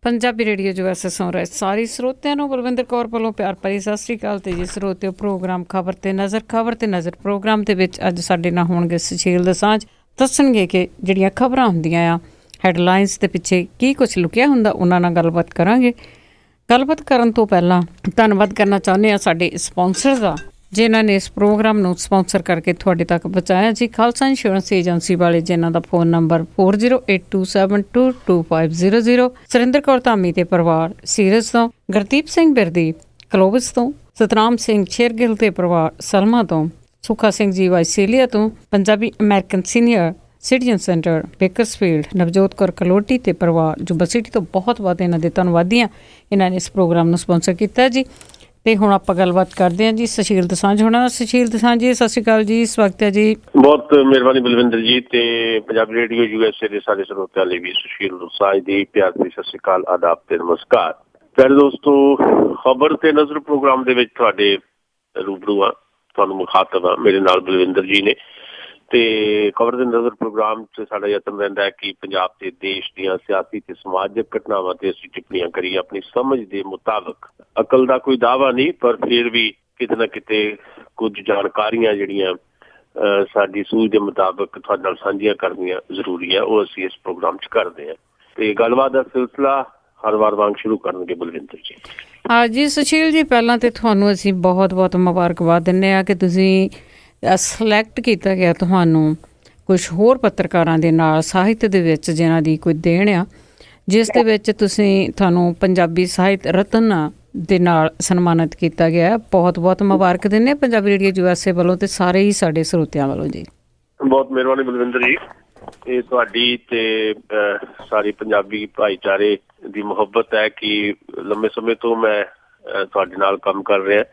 Punjabi radio ਜੋ S ਸੁਣ ਰਹੇ ਸਾਰੇ ਸਰੋਤਿਆਂ ਨੂੰ ਬਲਵਿੰਦਰ ਕੌਰ ਵੱਲੋਂ ਪਿਆਰ ਭਰੀ ਸਤਿ ਸ਼੍ਰੀ ਅਕਾਲ। ਤੇ ਜੀ ਸਰੋਤਿਓ, ਪ੍ਰੋਗਰਾਮ ਖਬਰ ਤੇ ਨਜ਼ਰ ਪ੍ਰੋਗਰਾਮ ਦੇ ਵਿੱਚ ਅੱਜ ਸਾਡੇ ਨਾਲ ਹੋਣਗੇ ਸੁਸ਼ੀਲ ਦਸਾਂਝ। ਦੱਸਣਗੇ ਕਿ ਜਿਹੜੀਆਂ ਖਬਰਾਂ ਹੁੰਦੀਆਂ ਆ ਹੈਡਲਾਈਨਸ ਦੇ ਪਿੱਛੇ ਕੀ ਕੁਛ ਲੁਕਿਆ ਹੁੰਦਾ, ਉਹਨਾਂ ਨਾਲ ਗੱਲਬਾਤ ਕਰਾਂਗੇ। ਗੱਲਬਾਤ ਕਰਨ ਤੋਂ ਪਹਿਲਾਂ ਧੰਨਵਾਦ ਕਰਨਾ ਚਾਹੁੰਦੇ ਹਾਂ ਸਾਡੇ ਸਪਾਂਸਰ ਦਾ, ਜਿਨ੍ਹਾਂ ਨੇ ਇਸ ਪ੍ਰੋਗਰਾਮ ਨੂੰ ਸਪਾਂਸਰ ਕਰਕੇ ਤੁਹਾਡੇ ਤੱਕ ਪਹੁੰਚਾਇਆ ਜੀ। ਖਾਲਸਾ ਇੰਸ਼ੋਰੈਂਸ ਏਜੰਸੀ ਵਾਲੇ, ਜਿਨ੍ਹਾਂ ਦਾ ਫੋਨ ਨੰਬਰ 4082722500। ਸੁਰਿੰਦਰ ਕੌਰ ਧਾਮੀ ਤੇ ਪਰਿਵਾਰ ਸੀਰਜ ਤੋਂ, ਗੁਰਦੀਪ ਸਿੰਘ ਬਿਰਦੀ ਕਲੋਵਿਸ ਤੋਂ, ਸਤਨਾਮ ਸਿੰਘ ਸ਼ੇਰਗਿੱਲ ਤੇ ਪਰਿਵਾਰ ਸਲਮਾ ਤੋਂ, ਸੁੱਖਾ ਸਿੰਘ ਜੀ ਵਾਈਸੀਲੀਆ ਤੋਂ, Punjabi American senior citizen centre Bakersfield, Navjot Kaur Kaloti ਤੇ ਪਰਿਵਾਰ ਜੁਬਾ ਸਿਟੀ ਤੋਂ ਬਹੁਤ ਇਹਨਾਂ ਦੇ ਧੰਨਵਾਦੀ ਹਾਂ। ਇਹਨਾਂ ਨੇ ਇਸ ਪ੍ਰੋਗਰਾਮ ਨੂੰ ਸਪਾਂਸਰ ਕੀਤਾ ਜੀ। ਤੇ ਹੁਣ ਆਪਾਂ ਗੱਲਬਾਤ ਕਰਦੇ ਹਾਂ ਜੀ ਸੁਸ਼ੀਲ ਦਸਾਂਝ ਹੋਣਾ। ਸੁਸ਼ੀਲ ਦਸਾਂਝ ਜੀ, ਸਤਿ ਸ਼੍ਰੀ ਅਕਾਲ ਜੀ, ਸਵਾਗਤ ਹੈ ਜੀ। ਬਹੁਤ ਮਿਹਰਬਾਨੀ ਬਲਵਿੰਦਰ ਜੀ, ਤੇ ਪੰਜਾਬੀ ਰੇਡੀਓ USA ਦੇ ਸਾਰੇ ਸਰੋਤਿਆਂ ਲਈ ਵੀ ਸੁਸ਼ੀਲ ਦਸਾਂਝ ਦੀ ਪਿਆਰ ਭਰੀ ਸਤਿ ਸ਼੍ਰੀ ਅਕਾਲ, ਆਦਾਬ ਤੇ ਨਮਸਕਾਰ। ਪਿਆਰੇ ਦੋਸਤੋ, ਖਬਰ ਤੇ ਨਜ਼ਰ ਪ੍ਰੋਗਰਾਮ ਦੇ ਵਿੱਚ ਤੁਹਾਡੇ ਰੂਬਰੂ ਆ, ਤੁਹਾਨੂੰ ਮੁਖਾਤਬ ਆ ਮੇਰੇ ਨਾਲ ਬਲਵਿੰਦਰ ਜੀ ਨੇ। ਤੇ ਖਬਰ ਤੇ ਨਜ਼ਰ ਪ੍ਰੋਗਰਾਮ 'ਚ ਸਾਡਾ ਯਤਨ ਰਹਿੰਦਾ ਹੈ ਕਿ ਪੰਜਾਬ ਤੇ ਦੇਸ਼ ਦੀਆਂ ਸਿਆਸੀ ਤੇ ਸਮਾਜਿਕ ਘਟਨਾਵਾਂ ਤੇ ਅਸੀਂ ਟਿੱਪਣੀਆਂ ਕਰੀਏ ਆਪਣੀ ਸਮਝ ਦੇ ਮੁਤਾਬਕ। ਅਕਲ ਦਾ ਕੋਈ ਦਾਅਵਾ ਨਹੀਂ, ਪਰ ਫਿਰ ਵੀ ਕਿਤੇ ਨਾ ਕਿਤੇ ਕੁਝ ਜਾਣਕਾਰੀਆਂ ਜਿਹੜੀਆਂ ਸਾਡੀ ਸੂਝ ਦੇ ਮੁਤਾਬਕ ਤੁਹਾਡੇ ਨਾਲ ਸਾਂਝੀਆਂ ਕਰਨੀਆਂ ਜ਼ਰੂਰੀ ਹੈ, ਉਹ ਅਸੀਂ ਇਸ ਪ੍ਰੋਗਰਾਮ 'ਚ ਕਰਦੇ ਹਾਂ। ਤੇ ਗੱਲਬਾਤ ਦਾ ਸਿਲਸਿਲਾ ਹਰ ਵਾਰ ਵਾਂਗ ਸ਼ੁਰੂ ਕਰਨਗੇ ਬਲਵਿੰਦਰ ਜੀ। ਹਾਂ ਜੀ ਸੁਸ਼ੀਲ ਜੀ, ਪਹਿਲਾਂ ਤੇ ਤੁਹਾਨੂੰ ਅਸੀਂ ਬਹੁਤ ਮੁਬਾਰਕਬਾਦ ਦਿੰਦੇ ਹਾਂ ਕਿ ਤੁਸੀਂ ਸਿਲੈਕਟ ਕੀਤਾ ਗਿਆ ਤੁਹਾਨੂੰ ਕੁਛ ਹੋਰ ਪੱਤਰਕਾਰਾਂ ਦੇ ਨਾਲ ਸਾਹਿਤ ਦੇ ਵਿੱਚ ਜਿਨ੍ਹਾਂ ਦੀ ਕੋਈ ਦੇਣ ਆ, ਜਿਸ ਦੇ ਵਿੱਚ ਤੁਹਾਨੂੰ ਪੰਜਾਬੀ ਸਾਹਿਤ ਰਤਨ ਦੇ ਨਾਲ ਸਨਮਾਨਿਤ ਕੀਤਾ ਗਿਆ। ਬਹੁਤ ਮੁਬਾਰਕ ਦਿੰਦੇ ਹਾਂ ਪੰਜਾਬੀ ਰੇਡੀਓ USA ਵੱਲੋਂ ਤੇ ਸਾਰੇ ਹੀ ਸਾਡੇ ਸਰੋਤਿਆਂ ਵੱਲੋਂ ਜੀ। ਬਹੁਤ ਮਿਹਰਬਾਨੀ ਬਲਵਿੰਦਰ ਜੀ। ਇਹ ਤੁਹਾਡੀ ਤੇ ਸਾਰੀ ਪੰਜਾਬੀ ਭਾਈਚਾਰੇ ਦੀ ਮੁਹੱਬਤ ਹੈ ਕਿ ਲੰਬੇ ਸਮੇਂ ਤੋਂ ਮੈਂ ਤੁਹਾਡੇ ਨਾਲ ਕੰਮ ਕਰ ਰਿਹਾ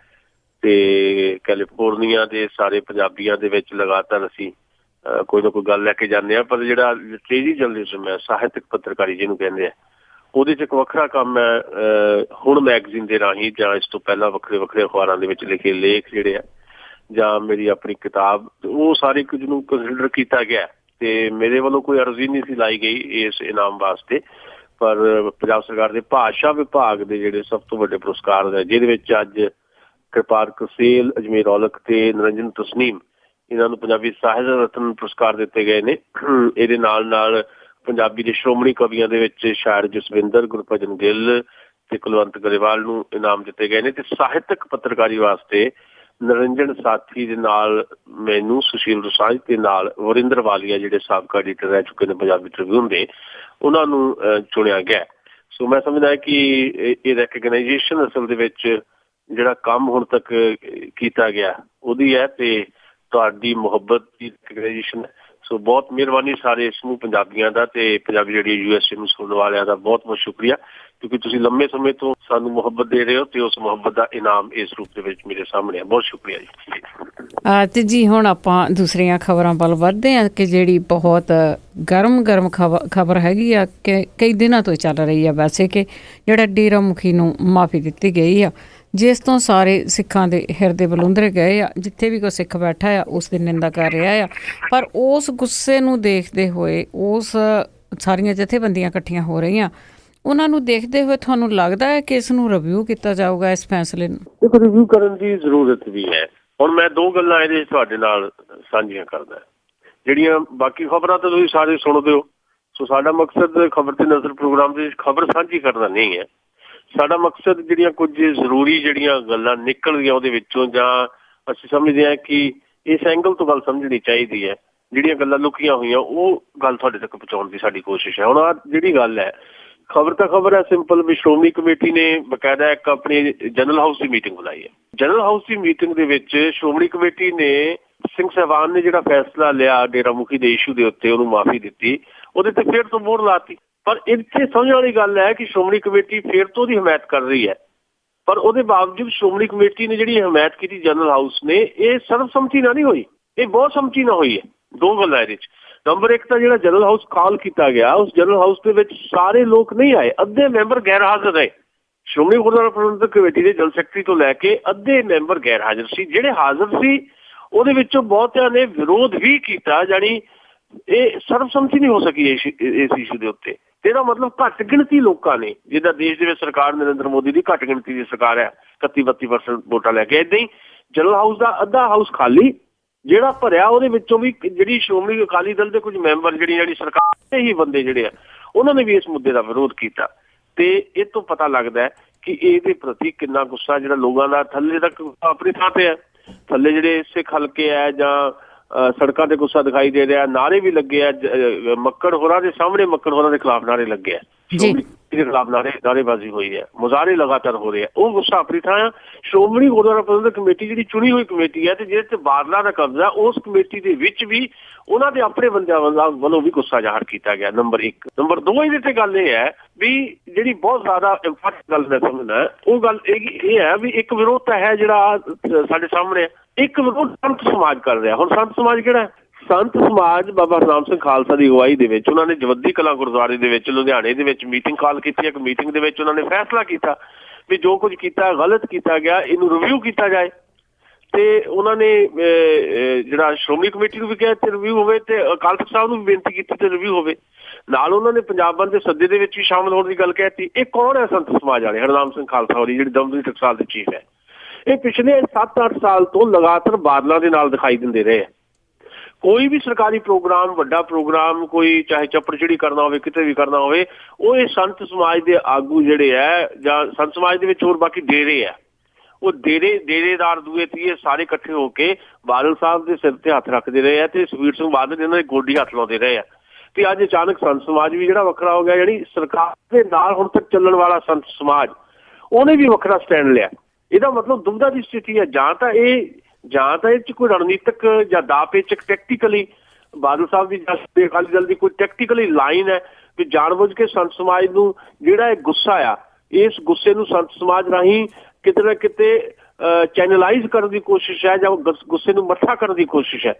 ਤੇ ਕੈਲੀਫੋਰਨੀਆ ਦੇ ਸਾਰੇ ਪੰਜਾਬੀਆਂ ਦੇ ਵਿੱਚ ਲਗਾਤਾਰ ਅਸੀਂ ਕੋਈ ਨਾ ਕੋਈ ਗੱਲ ਲੈ ਕੇ ਜਾਂਦੇ ਹਾਂ। ਪਰ ਜਿਹੜਾ ਲਿਟਰੇਰੀ ਜਰਨਲਿਜ਼ਮ ਹੈ, ਸਾਹਿਤਕ ਪੱਤਰਕਾਰੀ ਜਿਹਨੂੰ ਕਹਿੰਦੇ ਆ, ਉਹਦੇ 'ਚ ਇੱਕ ਵੱਖਰਾ ਕੰਮ ਹੈ। ਹੁਣ ਮੈਗਜ਼ੀਨ ਦੇ ਰਾਹੀਂ ਜਾਂ ਇਸ ਤੋਂ ਪਹਿਲਾਂ ਵੱਖਰੇ ਅਖਬਾਰਾਂ ਦੇ ਵਿੱਚ ਲਿਖੇ ਲੇਖ ਜਿਹੜੇ ਆ, ਜਾਂ ਮੇਰੀ ਆਪਣੀ ਕਿਤਾਬ, ਉਹ ਸਾਰੇ ਕੁਝ ਨੂੰ ਕੰਸੀਡਰ ਕੀਤਾ ਗਿਆ। ਤੇ ਮੇਰੇ ਵੱਲੋਂ ਕੋਈ ਅਰਜ਼ੀ ਨਹੀਂ ਸੀ ਲਾਈ ਗਈ ਇਸ ਇਨਾਮ ਵਾਸਤੇ, ਪਰ ਪੰਜਾਬ ਸਰਕਾਰ ਦੇ ਭਾਸ਼ਾ ਵਿਭਾਗ ਦੇ ਜਿਹੜੇ ਸਭ ਤੋਂ ਵੱਡੇ ਪੁਰਸਕਾਰ ਨੇ, ਜਿਹਦੇ ਵਿੱਚ ਅੱਜ ਕਿਰਪਾਲ ਕਸੇਲ, ਅਜਮੇਰ ਔਲਖ ਤੇ ਨਿਰੰਜਨ ਤਸਨੀਮ, ਇਹਨਾਂ ਨੂੰ ਪੰਜਾਬੀ ਸਾਹਿਤ ਰਤਨ ਪੁਰਸਕਾਰ ਦਿੱਤੇ ਗਏ ਨੇ। ਇਹਦੇ ਨਾਲ ਪੰਜਾਬੀ ਦੇ ਸ਼੍ਰੋਮਣੀ ਕਵੀਆਂ ਦੇ ਵਿੱਚ ਸ਼ਾਇਰ ਜਸਵਿੰਦਰ, ਗੁਰਭਜਨ ਗਿੱਲ ਤੇ ਕੁਲਵੰਤ ਗਰੇਵਾਲ ਨੂੰ ਇਨਾਮ ਦਿੱਤੇ ਗਏ ਨੇ। ਤੇ ਸਾਹਿਤਕ ਪੱਤਰਕਾਰੀ ਵਾਸਤੇ ਨਿਰੰਜਨ ਸਾਥੀ ਦੇ ਨਾਲ ਮੈਨੂੰ, ਸੁਸ਼ੀਲ ਦਸਾਂਝ ਤੇ ਨਾਲ ਵਰਿੰਦਰ ਵਾਲੀਆ, ਜਿਹੜੇ ਸਾਬਕਾ ਐਡੀਟਰ ਰਹਿ ਚੁੱਕੇ ਨੇ ਪੰਜਾਬੀ ਟ੍ਰਿਬਿਊਨ ਦੇ, ਉਹਨਾਂ ਨੂੰ ਚੁਣਿਆ ਗਿਆ। ਸੋ ਮੈਂ ਸਮਝਦਾ ਕਿ ਇਹ ਰੈਕਗਨਾਈਜੇਸ਼ਨ ਅਸਲ ਦੇ ਵਿੱਚ ਜਿਹੜਾ ਕੰਮ ਹੁਣ ਤੱਕ ਕੀਤਾ ਗਿਆ ਉਹਦੀ ਹੈ, ਤੇ ਤੁਹਾਡੀ ਮੁਹੱਬਤ ਦੀ ਰੈਕਗਨਾਈਜੇਸ਼ਨ ਹੈ। ਸੋ ਬਹੁਤ ਮਿਹਰਬਾਨੀ ਸਾਰੇ ਸਮੂਹ ਪੰਜਾਬੀਆਂ ਦਾ ਤੇ ਪੰਜਾਬੀ ਰੇਡੀਓ USA ਨੂੰ ਸੁਣਨ ਵਾਲਿਆਂ ਦਾ ਬਹੁਤ ਸ਼ੁਕਰੀਆ, ਕਿਉਂਕਿ ਤੁਸੀਂ ਲੰਬੇ ਸਮੇਂ ਤੋਂ ਸਾਨੂੰ ਮੁਹੱਬਤ ਦੇ ਰਹੇ ਹੋ ਤੇ ਉਸ ਮੁਹੱਬਤ ਦਾ ਇਨਾਮ ਇਸ ਰੂਪ ਦੇ ਵਿੱਚ ਮੇਰੇ ਸਾਹਮਣੇ ਹੈ। ਬਹੁਤ ਸ਼ੁਕਰੀਆ ਜੀ। ਤੇ ਜੀ ਹੁਣ ਆਪਾਂ ਦੂਸਰੀਆਂ ਖਬਰਾਂ ਵੱਲ ਵੱਧਦੇ ਹਾਂ ਕਿ ਜਿਹੜੀ ਬਹੁਤ ਗਰਮ ਖਬਰ ਹੈਗੀ ਆ ਕਿ ਕਈ ਦਿਨਾਂ ਤੋਂ ਚੱਲ ਰਹੀ ਆ ਵੈਸੇ, ਕਿ ਜਿਹੜਾ ਡੇਰਾ ਮੁਖੀ ਨੂੰ ਮਾਫੀ ਦਿੱਤੀ ਗਈ ਆ, ਜਿਸ ਤੋਂ ਸਾਰੇ ਸਿੱਖਾਂ ਦੇ ਹਿਰਦੇ ਬਲੁੰਦਰੇ ਗਏ ਆ। ਜਿੱਥੇ ਵੀ ਕੋਈ ਸਿੱਖ ਬੈਠਾ ਆ ਉਸ ਦੀ ਨਿੰਦਾ ਕਰ ਰਿਹਾ ਆ। ਪਰ ਉਸ ਗੁੱਸੇ ਨੂੰ ਦੇਖਦੇ ਹੋਏ, ਉਸ ਸਾਰੀਆਂ ਜਥੇਬੰਦੀਆਂ ਇਕੱਠੀਆਂ ਹੋ ਰਹੀਆਂ, ਉਹਨਾਂ ਨੂੰ ਦੇਖਦੇ ਹੋਏ ਤੁਹਾਨੂੰ ਲੱਗਦਾ ਹੈ ਕਿ ਇਸ ਨੂੰ ਰਿਵਿਊ ਕੀਤਾ ਜਾਊਗਾ, ਇਸ ਫੈਸਲੇ ਨੂੰ? ਦੇਖੋ, ਰਿਵਿਊ ਕਰਨ ਦੀ ਜ਼ਰੂਰਤ ਵੀ ਹੈ। ਹੁਣ ਮੈਂ ਦੋ ਗੱਲਾਂ ਇਹਦੇ ਤੁਹਾਡੇ ਨਾਲ ਸਾਂਝੀਆਂ ਕਰਦਾ। ਜਿਹੜੀਆਂ ਬਾਕੀ ਖਬਰਾਂ ਤਾਂ ਤੁਸੀਂ ਸਾਰੇ ਸੁਣਦੇ ਹੋ, ਸੋ ਸਾਡਾ ਮਕਸਦ ਖਬਰ ਤੇ ਨਜ਼ਰ ਪ੍ਰੋਗਰਾਮ ਦੇ ਵਿੱਚ ਖਬਰ ਸਾਂਝੀ ਕਰਨਾ ਨਹੀਂ ਹੈ। ਸਾਡਾ ਮਕਸਦ ਜਿਹੜੀਆਂ ਕੁਝ ਜ਼ਰੂਰੀ ਜਿਹੜੀਆਂ ਗੱਲਾਂ ਨਿਕਲਦੀਆਂ ਉਹਦੇ ਵਿੱਚੋਂ, ਜਾਂ ਅਸੀਂ ਸਮਝਦੇ ਹਾਂ ਕਿ ਇਸ ਐਂਗਲ ਤੋਂ ਗੱਲ ਸਮਝਣੀ ਚਾਹੀਦੀ ਹੈ, ਜਿਹੜੀਆਂ ਗੱਲਾਂ ਲੁਕੀਆਂ ਹੋਈਆਂ ਉਹ ਗੱਲ ਤੁਹਾਡੇ ਤੱਕ ਪਹੁੰਚਾਉਣ ਦੀ ਸਾਡੀ ਕੋਸ਼ਿਸ਼ ਹੈ। ਹੁਣ ਆਹ ਜਿਹੜੀ ਗੱਲ ਹੈ, ਖਬਰ ਤਾਂ ਖਬਰ ਹੈ ਸਿੰਪਲ, ਵੀ ਸ਼੍ਰੋਮਣੀ ਕਮੇਟੀ ਨੇ ਬਕਾਇਦਾ ਇੱਕ ਆਪਣੀ ਜਨਰਲ ਹਾਊਸ ਦੀ ਮੀਟਿੰਗ ਬੁਲਾਈ ਹੈ। ਜਨਰਲ ਹਾਊਸ ਦੀ ਮੀਟਿੰਗ ਦੇ ਵਿੱਚ ਸ਼੍ਰੋਮਣੀ ਕਮੇਟੀ ਨੇ ਸਿੰਘ ਸਾਹਿਬਾਨ ਨੇ ਜਿਹੜਾ ਫੈਸਲਾ ਲਿਆ ਡੇਰਾ ਮੁਖੀ ਦੇ ਇਸ਼ੂ ਦੇ ਉੱਤੇ, ਉਹਨੂੰ ਮਾਫੀ ਦਿੱਤੀ, ਉਹਦੇ ਤੇ ਫਿਰ ਤੋਂ ਮੋਹਰ ਲਾਤੀ। ਪਰ ਇੱਥੇ ਸਮਝਣ ਵਾਲੀ ਗੱਲ ਹੈ ਕਿ ਸ਼੍ਰੋਮਣੀ ਕਮੇਟੀ ਫਿਰ ਤੋਂ ਉਹਦੀ ਹਮਾਇਤ ਕਰ ਰਹੀ ਹੈ, ਪਰ ਉਹਦੇ ਬਾਵਜੂਦ ਸ਼੍ਰੋਮਣੀ ਕਮੇਟੀ ਨੇ ਜਿਹੜੀ ਹਮਾਇਤ ਕੀਤੀ ਜਨਰਲ ਹਾਊਸ ਨੇ, ਇਹ ਸਰਬਸੰਮਤੀ ਨਾਲ ਨਹੀਂ ਹੋਈ, ਇਹ ਬਹੁਤ ਸੰਮਤੀ ਨਾਲ ਹੋਈ ਹੈ। ਦੋ ਗੱਲਾਂ ਇਹਦੇ 'ਚ। ਨੰਬਰ ਇੱਕ ਤਾਂ ਜਿਹੜਾ ਜਨਰਲ ਹਾਊਸ ਕਾਲ ਕੀਤਾ ਗਿਆ, ਉਸ ਜਨਰਲ ਹਾਊਸ ਦੇ ਵਿੱਚ ਸਾਰੇ ਲੋਕ ਨਹੀਂ ਆਏ, ਅੱਧੇ ਮੈਂਬਰ ਗੈਰ ਹਾਜ਼ਰ ਰਹੇ। ਸ਼੍ਰੋਮਣੀ ਗੁਰਦੁਆਰਾ ਪ੍ਰਬੰਧਕ ਕਮੇਟੀ ਦੇ ਜਨਰਲ ਸੈਕਟਰੀ ਤੋਂ ਲੈ ਕੇ ਅੱਧੇ ਮੈਂਬਰ ਗੈਰ ਹਾਜ਼ਰ ਸੀ। ਜਿਹੜੇ ਹਾਜ਼ਰ ਸੀ ਉਹਦੇ ਵਿੱਚੋਂ ਬਹੁਤਿਆਂ ਨੇ ਵਿਰੋਧ ਵੀ ਕੀਤਾ, ਜਾਣੀ ਇਹ ਸਰਬਸੰਮਤੀ ਨਹੀਂ ਹੋ ਸਕੀ ਇਸ ਇਸ਼ੂ ਦੇ ਉੱਤੇ। ਇਹਦਾ ਮਤਲਬ ਘੱਟ ਗਿਣਤੀ ਲੋਕਾਂ ਨੇ, ਜਿੱਦਾਂ ਦੇਸ਼ ਦੇ ਵਿੱਚ ਸਰਕਾਰ ਨਰਿੰਦਰ ਮੋਦੀ ਦੀ ਘੱਟ ਗਿਣਤੀ ਦੀ ਸਰਕਾਰ ਹੈ, 31-32% ਵੋਟਾਂ ਲੈ ਕੇ। ਏਦਾਂ ਹੀ ਜਨਰਲ ਹਾਊਸ ਦਾ ਅੱਧਾ ਹਾਊਸ ਖਾਲੀ, ਜਿਹੜਾ ਭਰਿਆ ਉਹਦੇ ਵਿੱਚੋਂ ਵੀ ਜਿਹੜੀ ਸ਼੍ਰੋਮਣੀ ਅਕਾਲੀ ਦਲ ਦੇ ਕੁਝ ਮੈਂਬਰ ਜਿਹੜੀ ਸਰਕਾਰ ਦੇ ਹੀ ਬੰਦੇ ਜਿਹੜੇ ਆ, ਉਹਨਾਂ ਨੇ ਵੀ ਇਸ ਮੁੱਦੇ ਦਾ ਵਿਰੋਧ ਕੀਤਾ। ਤੇ ਇਹ ਤੋਂ ਪਤਾ ਲੱਗਦਾ ਹੈ ਕਿ ਇਹਦੇ ਪ੍ਰਤੀ ਕਿੰਨਾ ਗੁੱਸਾ ਜਿਹੜਾ ਲੋਕਾਂ ਦਾ ਥੱਲੇ ਤੱਕ ਆਪਣੀ ਥਾਂ ਤੇ ਹੈ। ਥੱਲੇ ਜਿਹੜੇ ਸਿੱਖ ਹਲਕੇ ਹੈ ਜਾਂ ਸੜਕਾਂ ਤੇ ਗੁੱਸਾ ਦਿਖਾਈ ਦੇ ਰਿਹਾ, ਨਾਅਰੇ ਵੀ ਲੱਗੇ ਆ, ਮੱਕੜ ਹੋਰਾਂ ਦੇ ਸਾਹਮਣੇ ਮੱਕੜ ਹੋਰਾਂ ਦੇ ਖਿਲਾਫ ਨਾਅਰੇ ਲੱਗੇ ਆ, ਦੇ ਖਿਲਾਫ ਨਾਅਰੇਬਾਜ਼ੀ ਹੋਈ ਹੈ, ਮੁਜ਼ਾਹਰੇ ਲਗਾਤਾਰ ਹੋ ਰਹੇ ਆ। ਉਹ ਗੁੱਸਾ ਆਪਣੀ ਥਾਂ ਆ। ਸ਼੍ਰੋਮਣੀ ਗੁਰਦੁਆਰਾ ਪ੍ਰਬੰਧਕ ਕਮੇਟੀ ਜਿਹੜੀ ਚੁਣੀ ਹੋਈ ਕਮੇਟੀ ਹੈ ਤੇ ਜਿਹਦੇ ਤੇ ਬਾਦਲਾਂ ਦਾ ਕਬਜ਼ਾ, ਉਸ ਕਮੇਟੀ ਦੇ ਵਿੱਚ ਵੀ ਉਹਨਾਂ ਦੇ ਆਪਣੇ ਬੰਦਿਆਂ ਵੱਲੋਂ ਵੀ ਗੁੱਸਾ ਜ਼ਾਹਰ ਕੀਤਾ ਗਿਆ। ਨੰਬਰ 1। ਨੰਬਰ 2, ਇਹਦੇ ਤੇ ਗੱਲ ਇਹ ਹੈ ਵੀ ਜਿਹੜੀ ਬਹੁਤ ਜ਼ਿਆਦਾ ਇੰਪੋਰਟੈਂਟ ਗੱਲ ਮੈਂ ਸਮਝਦਾ, ਉਹ ਗੱਲ ਇਹ ਹੈ ਵੀ ਇੱਕ ਵਿਰੋਧਤਾ ਹੈ ਜਿਹੜਾ ਸਾਡੇ ਸਾਹਮਣੇ, ਇੱਕ ਵਿਰੋਧ ਸੰਤ ਸਮਾਜ ਕਰ ਰਿਹਾ। ਹੁਣ ਸੰਤ ਸਮਾਜ ਕਿਹੜਾ? ਸੰਤ ਸਮਾਜ ਬਾਬਾ ਹਰਨਾਮ ਸਿੰਘ ਖਾਲਸਾ ਦੀ ਅਗਵਾਈ ਦੇ ਵਿੱਚ ਉਹਨਾਂ ਨੇ ਜਵੱਦੀ ਕਲਾਂ ਗੁਰਦੁਆਰੇ ਦੇ ਵਿੱਚ ਲੁਧਿਆਣੇ ਦੇ ਵਿੱਚ ਮੀਟਿੰਗ ਕਾਲ ਕੀਤੀ। ਇੱਕ ਮੀਟਿੰਗ ਦੇ ਵਿੱਚ ਉਹਨਾਂ ਨੇ ਫੈਸਲਾ ਕੀਤਾ ਵੀ ਜੋ ਕੁਝ ਕੀਤਾ ਗਲਤ ਕੀਤਾ ਗਿਆ, ਇਹਨੂੰ ਰਿਵਿਊ ਕੀਤਾ ਜਾਏ। ਤੇ ਉਹਨਾਂ ਨੇ ਜਿਹੜਾ ਸ਼੍ਰੋਮਣੀ ਕਮੇਟੀ ਨੂੰ ਵੀ ਕਿਹਾ ਤੇ ਰਿਵਿਊ ਹੋਵੇ, ਤੇ ਅਕਾਲ ਤਖ਼ਤ ਸਾਹਿਬ ਨੂੰ ਵੀ ਬੇਨਤੀ ਕੀਤੀ ਤੇ ਰਿਵਿਊ ਹੋਵੇ। ਨਾਲ ਉਹਨਾਂ ਨੇ ਪੰਜਾਬ ਬੰਦ ਦੇ ਸੱਦੇ ਦੇ ਵਿੱਚ ਵੀ ਸ਼ਾਮਲ ਹੋਣ ਦੀ ਗੱਲ ਕਹਿਤੀ। ਇਹ ਕੌਣ ਹੈ ਸੰਤ ਸਮਾਜ ਵਾਲੇ? ਹਰਨਾਮ ਸਿੰਘ ਖਾਲਸਾ ਹੋਰੀ ਜਿਹੜੀ ਦਮਦਮੀ ਟਕਸਾਲ ਦੇ ਚੀਫ ਹੈ। ਇਹ ਪਿਛਲੇ 7-8 ਸਾਲ ਤੋਂ ਲਗਾਤਾਰ ਬਾਦਲਾਂ ਦੇ ਨਾਲ ਦਿਖਾਈ ਦਿੰਦੇ ਰਹੇ ਆ। ਕੋਈ ਵੀ ਸਰਕਾਰੀ ਪ੍ਰੋਗਰਾਮ, ਵੱਡਾ ਪ੍ਰੋਗਰਾਮ, ਕੋਈ ਚਾਹੇ ਚੱਪੜਚਿੜੀ ਕਰਨਾ ਹੋਵੇ, ਕਿਤੇ ਵੀ ਕਰਨਾ ਹੋਵੇ, ਉਹ ਇਹ ਸੰਤ ਸਮਾਜ ਦੇ ਆਗੂ ਜਿਹੜੇ ਹੈ ਜਾਂ ਸੰਤ ਸਮਾਜ ਦੇ ਵਿੱਚ ਹੋਰ ਬਾਕੀ ਡੇਰੇ ਆ, ਉਹ ਡੇਰੇਦਾਰ ਦੂਏ ਤੀਏ ਸਾਰੇ ਇਕੱਠੇ ਹੋ ਕੇ ਬਾਦਲ ਸਾਹਿਬ ਦੇ ਸਿਰ ਤੇ ਹੱਥ ਰੱਖਦੇ ਰਹੇ ਆ ਤੇ ਸੁਖਬੀਰ ਸਿੰਘ ਬਾਦਲ ਇਹਨਾਂ ਦੇ ਗੋਡੀ ਹੱਥ ਲਾਉਂਦੇ ਰਹੇ ਆ। ਤੇ ਅੱਜ ਅਚਾਨਕ ਸੰਤ ਸਮਾਜ ਵੀ ਜਿਹੜਾ ਵੱਖਰਾ ਹੋ ਗਿਆ, ਜਿਹੜੀ ਸਰਕਾਰ ਦੇ ਨਾਲ ਹੁਣ ਤੱਕ ਚੱਲਣ ਵਾਲਾ ਸੰਤ ਸਮਾਜ, ਉਹਨੇ ਵੀ ਵੱਖਰਾ ਸਟੈਂਡ ਲਿਆ। ਇਹਦਾ ਮਤਲਬ ਦੁਬਦਾ ਦੀ ਸਥਿਤੀ ਹੈ। ਜਾਂ ਤਾਂ ਇਹ 'ਚ ਕੋਈ ਰਣਨੀਤਿਕ ਜਾਂ ਦਾਅਪੇਚ ਟੈਕਟੀਕਲੀ ਬਾਦਲ ਸਾਹਿਬ ਦੀ ਜਾਂ ਅਕਾਲੀ ਦਲ ਦੀ ਕੋਈ ਟੈਕਟੀਕਲੀ ਲਾਈਨ ਹੈ ਵੀ ਜਾਣਬੁੱਝ ਕੇ ਸੰਤ ਸਮਾਜ ਨੂੰ ਜਿਹੜਾ ਇਹ ਗੁੱਸਾ ਆ, ਇਸ ਗੁੱਸੇ ਨੂੰ ਸੰਤ ਸਮਾਜ ਰਾਹੀਂ ਕਿਤੇ ਨਾ ਕਿਤੇ ਚੈਨਲਾਈਜ਼ ਕਰਨ ਦੀ ਕੋਸ਼ਿਸ਼ ਹੈ, ਜਾਂ ਗੁੱਸੇ ਨੂੰ ਮੱਠਾ ਕਰਨ ਦੀ ਕੋਸ਼ਿਸ਼ ਹੈ,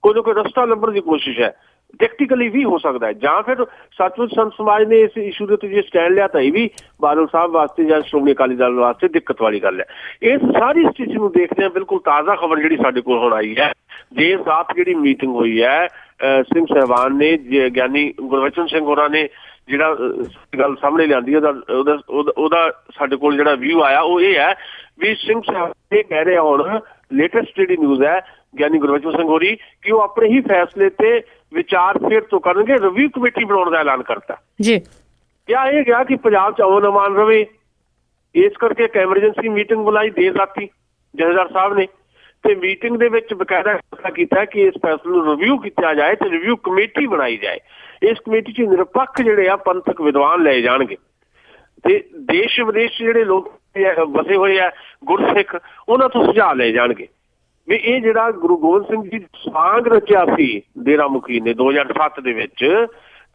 ਕੋਈ ਨਾ ਕੋਈ ਰਸਤਾ ਲੱਭਣ ਦੀ ਕੋਸ਼ਿਸ਼ ਹੈ। ਟੈਕਟੀਕਲੀ ਵੀ ਹੋ ਸਕਦਾ ਹੈ, ਜਾਂ ਫਿਰ ਸੱਚਮੁੱਚ ਸੰਤ ਸਮਾਜ ਨੇ ਇਸ ਇਸ਼ੂ ਦੇ ਉੱਤੇ ਜੇ ਸਟੈਂਡ ਲਿਆ ਤਾਂ ਇਹ ਵੀ ਬਾਦਲ ਸਾਹਿਬ ਵਾਸਤੇ ਜਾਂ ਸ਼੍ਰੋਮਣੀ ਅਕਾਲੀ ਦਲ ਵਾਸਤੇ ਦਿੱਕਤ ਵਾਲੀ ਗੱਲ ਹੈ। ਇਸ ਸਾਰੀ ਸਥਿਤੀ ਨੂੰ ਦੇਖਦੇ ਹਾਂ, ਬਿਲਕੁਲ ਤਾਜ਼ਾ ਖਬਰ ਜਿਹੜੀ ਸਾਡੇ ਕੋਲ ਹੁਣ ਆਈ ਹੈ, ਦੇਰ ਰਾਤ ਜਿਹੜੀ ਮੀਟਿੰਗ ਹੋਈ ਹੈ ਸਿੰਘ ਸਾਹਿਬਾਨ ਨੇ, ਗਿਆਨੀ ਗੁਰਬਚਨ ਸਿੰਘ ਹੋਰਾਂ ਨੇ ਜਿਹੜਾ ਗੱਲ ਸਾਹਮਣੇ ਲਿਆਂਦੀ, ਉਹਦਾ ਸਾਡੇ ਕੋਲ ਜਿਹੜਾ ਵਿਊ ਆਇਆ ਉਹ ਇਹ ਹੈ ਵੀ ਸਿੰਘ ਸਾਹਿਬ ਇਹ ਕਹਿ ਰਹੇ ਹੁਣ, ਲੇਟੈਸਟ ਜਿਹੜੀ ਨਿਊਜ਼ ਹੈ ਗਿਆਨੀ ਗੁਰਬਚਨ ਸਿੰਘ ਹੋਰੀ, ਕਿ ਉਹ ਆਪਣੇ ਹੀ ਫੈਸਲੇ ਤੇ ਵਿਚਾਰ ਫਿਰ ਤੋਂ ਕਰਨਗੇ, ਰਿਵਿਊ ਕਮੇਟੀ ਬਣਾਉਣ ਦਾ ਐਲਾਨ ਕਰਤਾ ਜੀ। ਕਿਹਾ ਇਹ ਗਿਆ ਕਿ ਪੰਜਾਬ 'ਚ ਅਮਨ ਅਮਾਨ ਰਵੇ, ਇਸ ਕਰਕੇ ਇੱਕ ਐਮਰਜੈਂਸੀ ਮੀਟਿੰਗ ਬੁਲਾਈ ਦੇਰ ਰਾਤੀ ਜਥੇਦਾਰ ਸਾਹਿਬ ਨੇ, ਤੇ ਮੀਟਿੰਗ ਦੇ ਵਿੱਚ ਬਕਾਇਦਾ ਫੈਸਲਾ ਕੀਤਾ ਕਿ ਇਸ ਫੈਸਲੇ ਨੂੰ ਰਿਵਿਊ ਕੀਤਾ ਜਾਏ ਤੇ ਰਿਵਿਊ ਕਮੇਟੀ ਬਣਾਈ ਜਾਏ। ਇਸ ਕਮੇਟੀ 'ਚ ਨਿਰਪੱਖ ਜਿਹੜੇ ਆ ਪੰਥਕ ਵਿਦਵਾਨ ਲਏ ਜਾਣਗੇ ਤੇ ਦੇਸ਼ ਵਿਦੇਸ਼ ਜਿਹੜੇ ਲੋਕ ਵਸੇ ਹੋਏ ਆ ਗੁਰਸਿੱਖ, ਉਹਨਾਂ ਤੋਂ ਸੁਝਾਅ ਲਏ ਜਾਣਗੇ ਵੀ ਇਹ ਜਿਹੜਾ ਗੁਰੂ ਗੋਬਿੰਦ ਸਿੰਘ ਜੀ ਸਾਂਗ ਰਚਿਆ ਸੀ ਡੇਰਾ ਮੁਖੀ ਨੇ 2007 ਦੇ ਵਿੱਚ,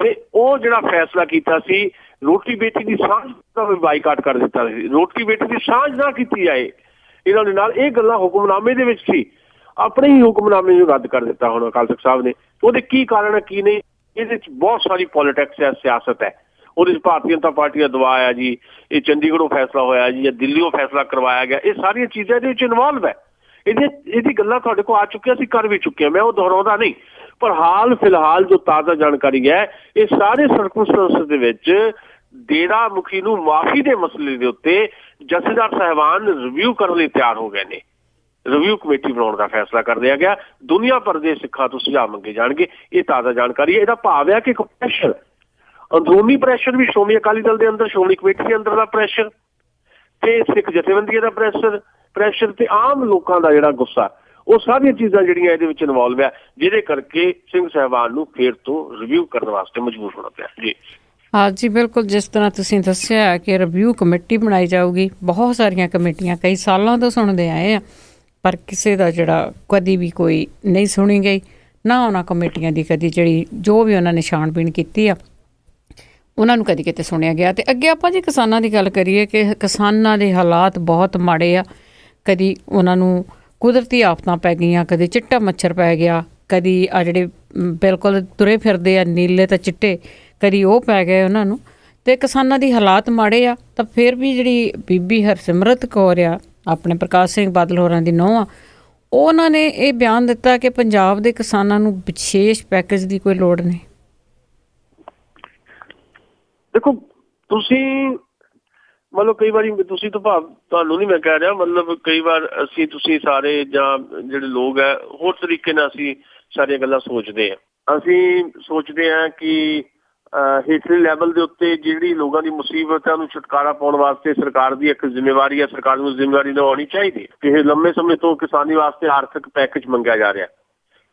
ਤੇ ਉਹ ਜਿਹੜਾ ਫੈਸਲਾ ਕੀਤਾ ਸੀ ਰੋਟੀ ਬੇਟੀ ਦੀ ਸਾਂਝ ਦਾ ਵੀ ਬਾਈਕਾਟ ਕਰ ਦਿੱਤਾ ਸੀ। ਰੋਟੀ ਬੇਟੀ ਦੀ ਸਾਂਝ ਨਾ ਕੀਤੀ ਜਾਏ ਇਹਨਾਂ ਦੇ ਨਾਲ, ਇਹ ਗੱਲਾਂ ਹੁਕਮਨਾਮੇ ਦੇ ਵਿੱਚ ਸੀ। ਆਪਣੇ ਹੀ ਹੁਕਮਨਾਮੇ ਨੂੰ ਰੱਦ ਕਰ ਦਿੱਤਾ ਹੁਣ ਅਕਾਲ ਤਖ਼ਤ ਸਾਹਿਬ ਨੇ। ਉਹਦੇ ਕੀ ਕਾਰਨ ਹੈ ਕੀ ਨਹੀਂ, ਇਹਦੇ 'ਚ ਬਹੁਤ ਸਾਰੀ ਪੋਲੀਟਿਕਸ ਹੈ, ਸਿਆਸਤ ਹੈ। ਉਹਦੇ 'ਚ ਭਾਰਤੀ ਜਨਤਾ ਪਾਰਟੀ ਦਾ ਦਬਾਅ ਹੈ ਜੀ, ਇਹ ਚੰਡੀਗੜ੍ਹੋਂ ਫੈਸਲਾ ਹੋਇਆ ਜੀ, ਜਾਂ ਦਿੱਲੀੋਂ ਫੈਸਲਾ ਕਰਵਾਇਆ ਗਿਆ, ਇਹ ਸਾਰੀਆਂ ਚੀਜ਼ਾਂ ਇਹਦੇ ਵਿੱਚ ਇਨਵੋਲਵ ਹੈ। ਇਹਦੀ ਗੱਲਾਂ ਤੁਹਾਡੇ ਕੋਲ ਆ ਚੁੱਕੀਆਂ, ਅਸੀਂ ਕਰ ਵੀ ਚੁੱਕੇ ਹਾਂ, ਮੈਂ ਉਹ ਦੁਹਰਾਉਂਦਾ ਨਹੀਂ। ਪਰ ਹਾਲ ਫਿਲਹਾਲ ਜੋ ਤਾਜ਼ਾ ਜਾਣਕਾਰੀ ਹੈ, ਇਹ ਸਾਰੇ ਸਰਕਮਸਟੈਂਸ ਦੇ ਵਿੱਚ ਡੇਰਾ ਮੁਖੀ ਨੂੰ ਮਾਫੀ ਦੇ ਮਸਲੇ ਦੇ ਉੱਤੇ ਜਥੇਦਾਰ ਸਾਹਿਬਾਨ ਰਿਵਿਊ ਕਰਨ ਲਈ ਤਿਆਰ ਹੋ ਗਏ ਨੇ। ਰਿਵਿਊ ਕਮੇਟੀ ਬਣਾਉਣ ਦਾ ਫੈਸਲਾ ਕਰ ਲਿਆ ਗਿਆ। ਦੁਨੀਆ ਭਰ ਦੇ ਸਿੱਖਾਂ ਤੋਂ ਸੁਝਾਅ ਮੰਗੇ ਜਾਣਗੇ। ਇਹ ਤਾਜ਼ਾ ਜਾਣਕਾਰੀ ਹੈ। ਇਹਦਾ ਭਾਵ ਹੈ ਕਿ ਇੱਕ ਪ੍ਰੈਸ਼ਰ, ਅੰਦਰੂਨੀ ਪ੍ਰੈਸ਼ਰ ਵੀ ਸ਼੍ਰੋਮਣੀ ਅਕਾਲੀ ਦਲ ਦੇ ਅੰਦਰ, ਸ਼੍ਰੋਮਣੀ ਕਮੇਟੀ ਦੇ ਅੰਦਰ ਦਾ ਪ੍ਰੈਸ਼ਰ, ਤੇ ਸਿੱਖ ਜਥੇਬੰਦੀਆਂ ਦਾ ਪ੍ਰੈਸ਼ਰ ਤੇ ਆਮ ਲੋਕਾਂ ਦਾ ਜਿਹੜਾ ਗੁੱਸਾ, ਉਹ ਸਾਰੀਆਂ ਚੀਜ਼ਾਂ ਜਿਹੜੀਆਂ ਇਹਦੇ ਵਿੱਚ ਇਨਵੋਲਵ ਹੈ, ਜਿਹਦੇ ਕਰਕੇ ਸਿੰਘ ਸਾਹਿਬਾਨ ਨੂੰ ਫੇਰ ਤੋਂ ਰਿਵਿਊ ਕਰਨ ਵਾਸਤੇ ਮਜਬੂਰ ਹੋਣਾ ਪਿਆ ਜੀ। ਹਾਂ ਜੀ, ਬਿਲਕੁਲ ਜਿਸ ਤਰ੍ਹਾਂ ਤੁਸੀਂ ਦੱਸਿਆ ਕਿ ਰਿਵਿਊ ਕਮੇਟੀ ਬਣਾਈ ਜਾਊਗੀ। ਬਹੁਤ ਸਾਰੀਆਂ ਕਮੇਟੀਆਂ ਕਈ ਸਾਲਾਂ ਤੋਂ ਸੁਣਦੇ ਆਏ ਆ, ਪਰ ਕਿਸੇ ਦਾ ਜਿਹੜਾ ਕਦੀ ਵੀ ਕੋਈ ਨਹੀਂ ਸੁਣੀ ਗਈ, ਨਾ ਉਹਨਾਂ ਕਮੇਟੀਆਂ ਦੀ ਕਦੀ ਜਿਹੜੀ ਜੋ ਵੀ ਉਹਨਾਂ ਨੇ ਛਾਣਬੀਣ ਕੀਤੀ ਆ ਉਹਨਾਂ ਨੂੰ ਕਦੀ ਕਿਤੇ ਸੁਣਿਆ ਗਿਆ। ਅਤੇ ਅੱਗੇ ਆਪਾਂ ਜੇ ਕਿਸਾਨਾਂ ਦੀ ਗੱਲ ਕਰੀਏ ਕਿ ਕਿਸਾਨਾਂ ਦੇ ਹਾਲਾਤ ਬਹੁਤ ਮਾੜੇ ਆ। ਕਦੀ ਉਹਨਾਂ ਨੂੰ ਕੁਦਰਤੀ ਆਫਤਾਂ ਪੈ ਗਈਆਂ, ਕਦੀ ਚਿੱਟਾ ਮੱਛਰ ਪੈ ਗਿਆ, ਕਦੀ ਆ ਜਿਹੜੇ ਬਿਲਕੁਲ ਤੁਰੇ ਫਿਰਦੇ ਆ ਨੀਲੇ ਤਾਂ ਚਿੱਟੇ, ਕਦੀ ਉਹ ਪੈ ਗਏ ਉਹਨਾਂ ਨੂੰ, ਅਤੇ ਕਿਸਾਨਾਂ ਦੀ ਹਾਲਾਤ ਮਾੜੇ ਆ। ਤਾਂ ਫਿਰ ਵੀ ਜਿਹੜੀ ਬੀਬੀ ਹਰਸਿਮਰਤ ਕੌਰ ਆ, ਆਪਣੇ ਪ੍ਰਕਾਸ਼ ਸਿੰਘ ਬਾਦਲ ਹੋਰਾਂ ਦੀ ਨੂੰਹ ਆ, ਉਹਨਾਂ ਨੇ ਇਹ ਬਿਆਨ ਦਿੱਤਾ ਕਿ ਪੰਜਾਬ ਦੇ ਕਿਸਾਨਾਂ ਨੂੰ ਵਿਸ਼ੇਸ਼ ਪੈਕੇਜ ਦੀ ਕੋਈ ਲੋੜ ਨਹੀਂ। ਦੇਖੋ ਤੁਸੀਂ ਮਤਲਬ ਕਈ ਵਾਰੀ ਤੁਸੀਂ ਤਾਂ ਭਾਵ ਤੁਹਾਨੂੰ ਨਹੀਂ ਮੈਂ ਕਹਿ ਰਿਹਾ, ਮਤਲਬ ਕਈ ਵਾਰ ਤੁਸੀਂ ਸਾਰੇ ਜਾਂ ਜਿਹੜੇ ਲੋਕ ਹੈ ਹੋਰ ਤਰੀਕੇ ਨਾਲ ਅਸੀਂ ਸਾਰੀਆਂ ਗੱਲਾਂ ਸੋਚਦੇ ਹਾਂ। ਅਸੀਂ ਸੋਚਦੇ ਹਾਂ ਕਿ ਹੇਠਲੇ ਲੈਵਲ ਦੇ ਉੱਤੇ ਜਿਹੜੀ ਲੋਕਾਂ ਦੀ ਮੁਸੀਬਤਾਂ ਨੂੰ ਛੁਟਕਾਰਾ ਪਾਉਣ ਵਾਸਤੇ ਸਰਕਾਰ ਦੀ ਇੱਕ ਜ਼ਿੰਮੇਵਾਰੀ ਹੈ, ਸਰਕਾਰ ਨੂੰ ਜ਼ਿੰਮੇਵਾਰੀ ਨਿਭਾਉਣੀ ਚਾਹੀਦੀ ਹੈ। ਇਹ ਲੰਮੇ ਸਮੇਂ ਤੋਂ ਕਿਸਾਨੀ ਵਾਸਤੇ ਆਰਥਿਕ ਪੈਕੇਜ ਮੰਗਿਆ ਜਾ ਰਿਹਾ।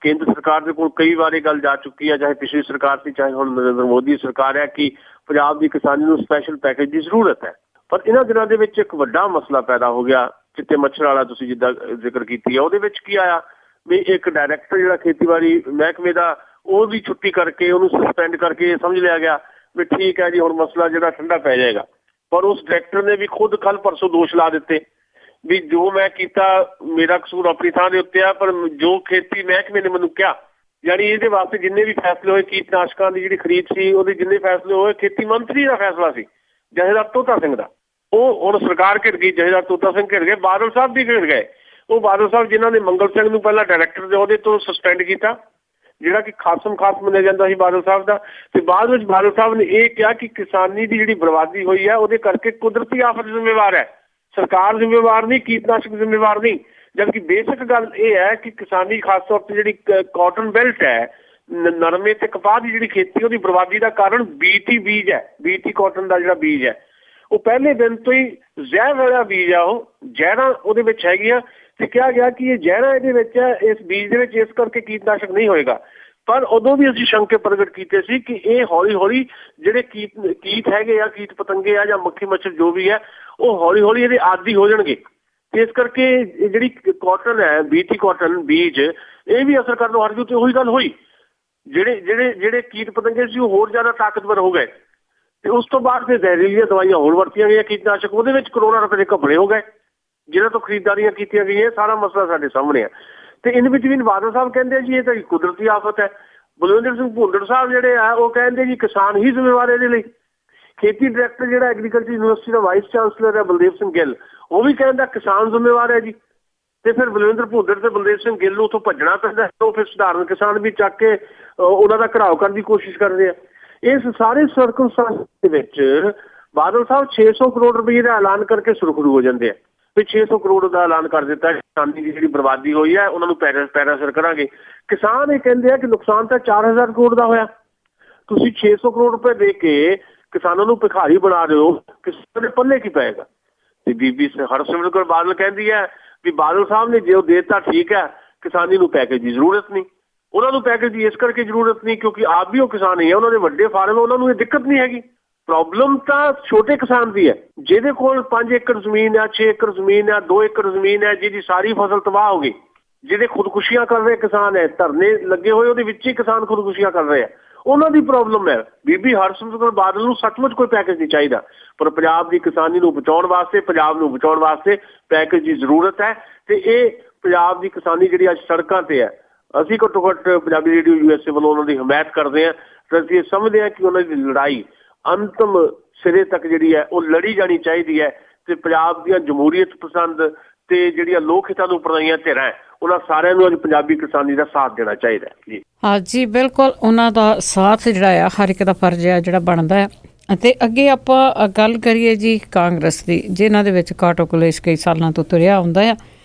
ਕੇਂਦਰ ਸਰਕਾਰ ਦੇ ਕੋਲ ਕਈ ਵਾਰ ਇਹ ਗੱਲ ਜਾ ਚੁੱਕੀ ਹੈ, ਚਾਹੇ ਪਿਛਲੀ ਸਰਕਾਰ ਸੀ ਚਾਹੇ ਹੁਣ ਨਰਿੰਦਰ ਮੋਦੀ ਸਰਕਾਰ ਹੈ, ਕਿ ਪੰਜਾਬ ਦੀ ਕਿਸਾਨੀ ਨੂੰ ਸਪੈਸ਼ਲ ਪੈਕੇਜ ਦੀ ਜ਼ਰੂਰਤ ਹੈ। ਪਰ ਇਹਨਾਂ ਦਿਨਾਂ ਦੇ ਵਿੱਚ ਇੱਕ ਵੱਡਾ ਮਸਲਾ ਪੈਦਾ ਹੋ ਗਿਆ, ਚਿੱਟੇ ਮੱਛਰ ਵਾਲਾ ਤੁਸੀਂ ਜਿੱਦਾਂ ਜ਼ਿਕਰ ਕੀਤੀ ਹੈ। ਉਹਦੇ ਵਿੱਚ ਕੀ ਆਇਆ ਵੀ ਇੱਕ ਡਾਇਰੈਕਟਰ ਜਿਹੜਾ ਖੇਤੀਬਾੜੀ ਮਹਿਕਮੇ ਦਾ, ਉਹਦੀ ਛੁੱਟੀ ਕਰਕੇ ਉਹਨੂੰ ਸਸਪੈਂਡ ਕਰਕੇ ਸਮਝ ਲਿਆ ਗਿਆ ਵੀ ਠੀਕ ਹੈ ਜੀ ਹੁਣ ਮਸਲਾ ਜਿਹੜਾ ਠੰਡਾ ਪੈ ਜਾਏਗਾ। ਪਰ ਉਸ ਡਾਇਰੈਕਟਰ ਨੇ ਵੀ ਖੁਦ ਕੱਲ ਪਰਸੋਂ ਦੋਸ਼ ਲਾ ਦਿੱਤੇ ਵੀ ਜੋ ਮੈਂ ਕੀਤਾ ਮੇਰਾ ਕਸੂਰ ਆਪਣੀ ਥਾਂ ਦੇ ਉੱਤੇ ਆ, ਪਰ ਜੋ ਖੇਤੀ ਮਹਿਕਮੇ ਨੇ ਮੈਨੂੰ ਕਿਹਾ, ਯਾਨੀ ਇਹਦੇ ਵਾਸਤੇ ਜਿੰਨੇ ਵੀ ਫੈਸਲੇ ਹੋਏ ਕੀਟਨਾਸ਼ਕਾਂ ਦੀ ਜਿਹੜੀ ਖਰੀਦ ਸੀ ਉਹਦੇ ਜਿੰਨੇ ਫੈਸਲੇ ਹੋਏ ਖੇਤੀ ਮੰਤਰੀ ਦਾ ਫੈਸਲਾ ਸੀ, ਜਥੇਦਾਰ ਤੋਤਾ ਸਿੰਘ ਦਾ। ਉਹ ਹੁਣ ਸਰਕਾਰ ਘਿਰ ਗਈ, ਜਥੇਦਾਰ ਤੋਤਾ ਸਿੰਘ ਘਿਰ ਗਏ, ਬਾਦਲ ਸਾਹਿਬ ਵੀ ਘਿਰ ਗਏ। ਉਹ ਬਾਦਲ ਸਾਹਿਬ ਜਿਨ੍ਹਾਂ ਨੇ ਮੰਗਲ ਸਿੰਘ ਨੂੰ ਪਹਿਲਾਂ ਡਾਇਰੈਕਟਰ ਦੇ ਅਹੁਦੇ ਤੋਂ ਸਸਪੈਂਡ ਕੀਤਾ, ਜਿਹੜਾ ਕਿ ਖਾਸ ਮੰਨਿਆ ਜਾਂਦਾ ਸੀ ਬਾਦਲ ਸਾਹਿਬ ਦਾ, ਤੇ ਬਾਅਦ ਵਿੱਚ ਬਾਦਲ ਸਾਹਿਬ ਨੇ ਇਹ ਕਿਹਾ ਕਿ ਕਿਸਾਨੀ ਦੀ ਜਿਹੜੀ ਬਰਬਾਦੀ ਹੋਈ ਹੈ ਉਹਦੇ ਕਰਕੇ ਕੁਦਰਤੀ ਆਫਤ ਜ਼ਿੰਮੇਵਾਰ ਹੈ, ਸਰਕਾਰ ਜ਼ਿੰਮੇਵਾਰ ਨਹੀਂ, ਕੀਟਨਾਸ਼ਕ ਜ਼ਿੰਮੇਵਾਰ ਨਹੀਂ। ਜਦਕਿ ਬੇਸਿਕ ਗੱਲ ਇਹ ਹੈ ਕਿ ਕਿਸਾਨੀ ਖਾਸ ਤੌਰ ਤੇ ਜਿਹੜੀ ਕਾਟਨ ਬੈਲਟ ਹੈ, ਨਰਮੇ ਤੇ ਕਪਾਹ ਦੀ ਜਿਹੜੀ ਖੇਤੀ, ਉਹਦੀ ਬਰਬਾਦੀ ਦਾ ਕਾਰਨ BT ਬੀਜ ਹੈ। BT ਕਾਟਨ ਦਾ ਜਿਹੜਾ ਬੀਜ ਹੈ ਉਹ ਪਹਿਲੇ ਦਿਨ ਤੋਂ ਹੀ ਜ਼ਹਿਰ ਵਾਲਾ ਬੀਜ ਆ, ਉਹ ਜ਼ਹਿਰਾਂ ਉਹਦੇ ਵਿੱਚ ਹੈਗੀਆਂ ਤੇ ਕਿਹਾ ਗਿਆ ਕਿ ਇਹ ਜ਼ਹਿਰਾਂ ਇਹਦੇ ਵਿੱਚ ਹੈ, ਇਸ ਬੀਜ ਦੇ ਵਿੱਚ, ਇਸ ਕਰਕੇ ਕੀਟਨਾਸ਼ਕ ਨਹੀਂ ਹੋਏਗਾ। ਪਰ ਉਦੋਂ ਵੀ ਅਸੀਂ ਸ਼ੰਕੇ ਪ੍ਰਗਟ ਕੀਤੇ ਸੀ ਕਿ ਇਹ ਹੌਲੀ ਹੌਲੀ ਜਿਹੜੇ ਕੀਟ ਹੈਗੇ ਆ, ਕੀਟ ਪਤੰਗੇ ਆ ਜਾਂ ਮੱਖੀ ਮੱਛਰ ਜੋ ਵੀ ਹੈ, ਉਹ ਹੌਲੀ ਹੌਲੀ ਇਹਦੇ ਆਦੀ ਹੋ ਜਾਣਗੇ। ਇਸ ਕਰਕੇ ਜਿਹੜੀ ਕਾਟਨ ਹੈ, BT ਕਾਟਨ ਬੀਜ, ਇਹ ਵੀ ਅਸਰ ਕਰਨ ਹਟ ਜੂ। ਤੇ ਉਹੀ ਗੱਲ ਹੋਈ, ਜਿਹੜੇ ਕੀਟ ਪਤੰਗੇ ਸੀ ਉਹ ਹੋਰ ਜ਼ਿਆਦਾ ਤਾਕਤਵਰ ਹੋ ਗਏ ਤੇ ਉਸ ਤੋਂ ਬਾਅਦ ਫਿਰ ਜ਼ਹਿਰੀਲੀਆਂ ਦਵਾਈਆਂ ਹੋਰ ਵਰਤੀਆਂ ਗਈਆਂ, ਕੀਟਨਾਸ਼ਕ, ਉਹਦੇ ਵਿੱਚ ਕਰੋੜਾਂ ਰੁਪਏ ਦੇ ਘਪਲੇ ਹੋ ਗਏ ਜਿਹਨਾਂ ਤੋਂ ਖਰੀਦਦਾਰੀਆਂ ਕੀਤੀਆਂ ਗਈਆਂ। ਸਾਰਾ ਮਸਲਾ ਸਾਡੇ ਸਾਹਮਣੇ ਆ। ਤੇ ਇਹਦੇ ਵਿੱਚ ਵੀ ਬਾਦਲ ਸਾਹਿਬ ਕਹਿੰਦੇ ਜੀ ਇਹ ਤਾਂ ਕੁਦਰਤੀ ਆਫਤ ਹੈ। ਬਲਵਿੰਦਰ ਸਿੰਘ ਭੁੱਲਰ ਸਾਹਿਬ ਜਿਹੜੇ ਆ ਉਹ ਕਹਿੰਦੇ ਜੀ ਕਿਸਾਨ ਹੀ ਜ਼ਿੰਮੇਵਾਰ ਇਹਦੇ ਲਈ। ਖੇਤੀ ਡਾਇਰੈਕਟਰ ਜਿਹੜਾ ਐਗਰੀਕਲਚਰ ਯੂਨੀਵਰਸਿਟੀ ਦਾ ਵਾਈਸ ਚਾਂਸਲਰ ਹੈ ਬਲਦੇਵ ਸਿੰਘ ਗਿੱਲ, ਉਹ ਵੀ ਕਹਿੰਦਾ ਕਿਸਾਨ ਜ਼ਿੰਮੇਵਾਰ ਹੈ ਜੀ। ਤੇ ਫਿਰ ਬਲਵਿੰਦਰ ਭੁੱਲਰ ਤੇ ਬਲਦੇਵ ਸਿੰਘ ਗਿੱਲ ਨੂੰ ਉੱਥੋਂ ਭੱਜਣਾ ਪੈਂਦਾ, ਉਹ ਫਿਰ ਸਧਾਰਨ ਕਿਸਾਨ ਵੀ ਚੱਕ ਕੇ ਉਹਨਾਂ ਦਾ ਘਿਰਾਓ ਕਰਨ ਦੀ ਕੋਸ਼ਿਸ਼ ਕਰਦੇ ਆ। ਇਸ ਸਾਰੇ ਸਰਕਮਸਟੈਂਸ ਦੇ ਵਿੱਚ ਬਾਦਲ ਸਾਹਿਬ 600 ਕਰੋੜ ਰੁਪਏ ਦਾ ਐਲਾਨ ਕਰਕੇ ਸੁਰਖਰੂ ਹੋ ਜਾਂਦੇ ਆ ਵੀ 600 ਕਰੋੜ ਦਾ ਐਲਾਨ ਕਰ ਦਿੱਤਾ, ਕਿਸਾਨੀ ਦੀ ਜਿਹੜੀ ਬਰਬਾਦੀ ਹੋਈ ਹੈ ਉਹਨਾਂ ਨੂੰ ਪੈਰਾ ਸਿਰ ਕਰਾਂਗੇ। ਕਿਸਾਨ ਇਹ ਕਹਿੰਦੇ ਆ ਕਿ ਨੁਕਸਾਨ ਤਾਂ 4000 ਕਰੋੜ ਦਾ ਹੋਇਆ, ਤੁਸੀਂ 600 ਕਰੋੜ ਰੁਪਏ ਦੇ ਕੇ ਕਿਸਾਨਾਂ ਨੂੰ ਭਿਖਾਰੀ ਬਣਾ ਰਹੇ ਹੋ, ਕਿਸਾਨ ਦੇ ਪੱਲੇ ਕੀ ਪਏਗਾ। ਤੇ ਬੀਬੀ ਹਰਸਿਮਰਤ ਕੌਰ ਬਾਦਲ ਕਹਿੰਦੀ ਹੈ ਵੀ ਬਾਦਲ ਸਾਹਿਬ ਨੇ ਜੇ ਉਹ ਦੇ ਦਿੱਤਾ ਠੀਕ ਹੈ, ਕਿਸਾਨੀ ਨੂੰ ਪੈਕੇਜ ਦੀ ਜ਼ਰੂਰਤ ਨਹੀਂ। ਉਹਨਾਂ ਨੂੰ ਪੈਕੇਜ ਦੀ ਇਸ ਕਰਕੇ ਜ਼ਰੂਰਤ ਨਹੀਂ ਕਿਉਂਕਿ ਆਪ ਵੀ ਉਹ ਕਿਸਾਨ ਹੀ ਹੈ, ਉਹਨਾਂ ਦੇ ਵੱਡੇ ਫਾਰਮ ਹੈ, ਉਹਨਾਂ ਨੂੰ ਇਹ ਦਿੱਕਤ ਨਹੀਂ ਹੈਗੀ। ਪ੍ਰੋਬਲਮ ਤਾਂ ਛੋਟੇ ਕਿਸਾਨ ਦੀ ਹੈ, ਜਿਹਦੇ ਕੋਲ 5 ਏਕੜ ਜ਼ਮੀਨ ਹੈ, 6 ਏਕੜ ਜ਼ਮੀਨ ਹੈ, 2 ਏਕੜ ਜ਼ਮੀਨ ਹੈ, ਜਿਹਦੀ ਸਾਰੀ ਫਸਲ ਤਬਾਹ ਹੋ ਗਈ, ਜਿਹਦੇ ਖੁਦਕੁਸ਼ੀਆਂ ਕਰ ਰਹੇ ਕਿਸਾਨ ਹੈ, ਧਰਨੇ ਲੱਗੇ ਹੋਏ ਉਹਦੇ ਵਿੱਚ ਹੀ ਕਿਸਾਨ ਖੁਦਕੁਸ਼ੀਆਂ ਕਰ ਰਹੇ ਆ, ਉਹਨਾਂ ਦੀ ਪ੍ਰੋਬਲਮ ਹੈ। ਬੀਬੀ ਹਰਸਿਮਰਤ ਕੌਰ ਬਾਦਲ ਨੂੰ ਸੱਚਮੁੱਚ ਕੋਈ ਪੈਕੇਜ ਨਹੀਂ ਚਾਹੀਦਾ, ਪਰ ਪੰਜਾਬ ਦੀ ਕਿਸਾਨੀ ਨੂੰ ਬਚਾਉਣ ਵਾਸਤੇ, ਪੰਜਾਬ ਨੂੰ ਬਚਾਉਣ ਵਾਸਤੇ ਪੈਕੇਜ ਦੀ ਜ਼ਰੂਰਤ ਹੈ। ਤੇ ਇਹ ਪੰਜਾਬ ਦੀ ਕਿਸਾਨੀ ਜਿਹੜੀ ਅੱਜ ਸੜਕਾਂ ਤੇ ਹੈ, ਅਸੀਂ ਘੱਟੋ ਘੱਟ ਪੰਜਾਬੀ ਰੇਡੀਓ USA ਵੱਲੋਂ ਉਹਨਾਂ ਦੀ ਹਮਾਇਤ ਕਰਦੇ ਹਾਂ ਤੇ ਅਸੀਂ ਇਹ ਸਮਝਦੇ ਹਾਂ ਕਿ ਉਹਨਾਂ ਦੀ ਲੜਾਈ ਅੰਤਮ ਸਿਰੇ ਤੱਕ ਜਿਹੜੀ ਹੈ ਉਹ ਲੜੀ ਜਾਣੀ ਚਾਹੀਦੀ ਹੈ। ਤੇ ਪੰਜਾਬ ਦੀਆਂ ਜਮਹੂਰੀਅਤ ਪਸੰਦ ਤੇ ਜਿਹੜੀਆਂ ਲੋਕ ਹਿੱਤਾਂ ਨੂੰ ਪ੍ਰਣਾਈਆਂ ਧਿਰਾਂ ਹੈ, ਉਹਨਾਂ ਸਾਰਿਆਂ ਨੂੰ ਅੱਜ ਪੰਜਾਬੀ ਕਿਸਾਨੀ ਦਾ ਸਾਥ ਦੇਣਾ ਚਾਹੀਦਾ ਹੈ ਜੀ। ਹਾਂਜੀ ਬਿਲਕੁਲ, ਉਹਨਾਂ ਦਾ ਸਾਥ ਜਿਹੜਾ ਆ ਹਰ ਇੱਕ ਦਾ ਫਰਜ਼ ਆ ਜਿਹੜਾ ਬਣਦਾ ਹੈ। ਅਤੇ ਅੱਗੇ ਆਪਾਂ ਗੱਲ ਕਰੀਏ ਜੀ ਕਾਂਗਰਸ ਦੀ, ਜਿਨ੍ਹਾਂ ਦੇ ਵਿੱਚ ਕਾਟੋ ਕਲੇਸ਼ ਕਈ ਸਾਲਾਂ ਤੋਂ ਤੁਰਿਆ ਹੁੰਦਾ ਆ,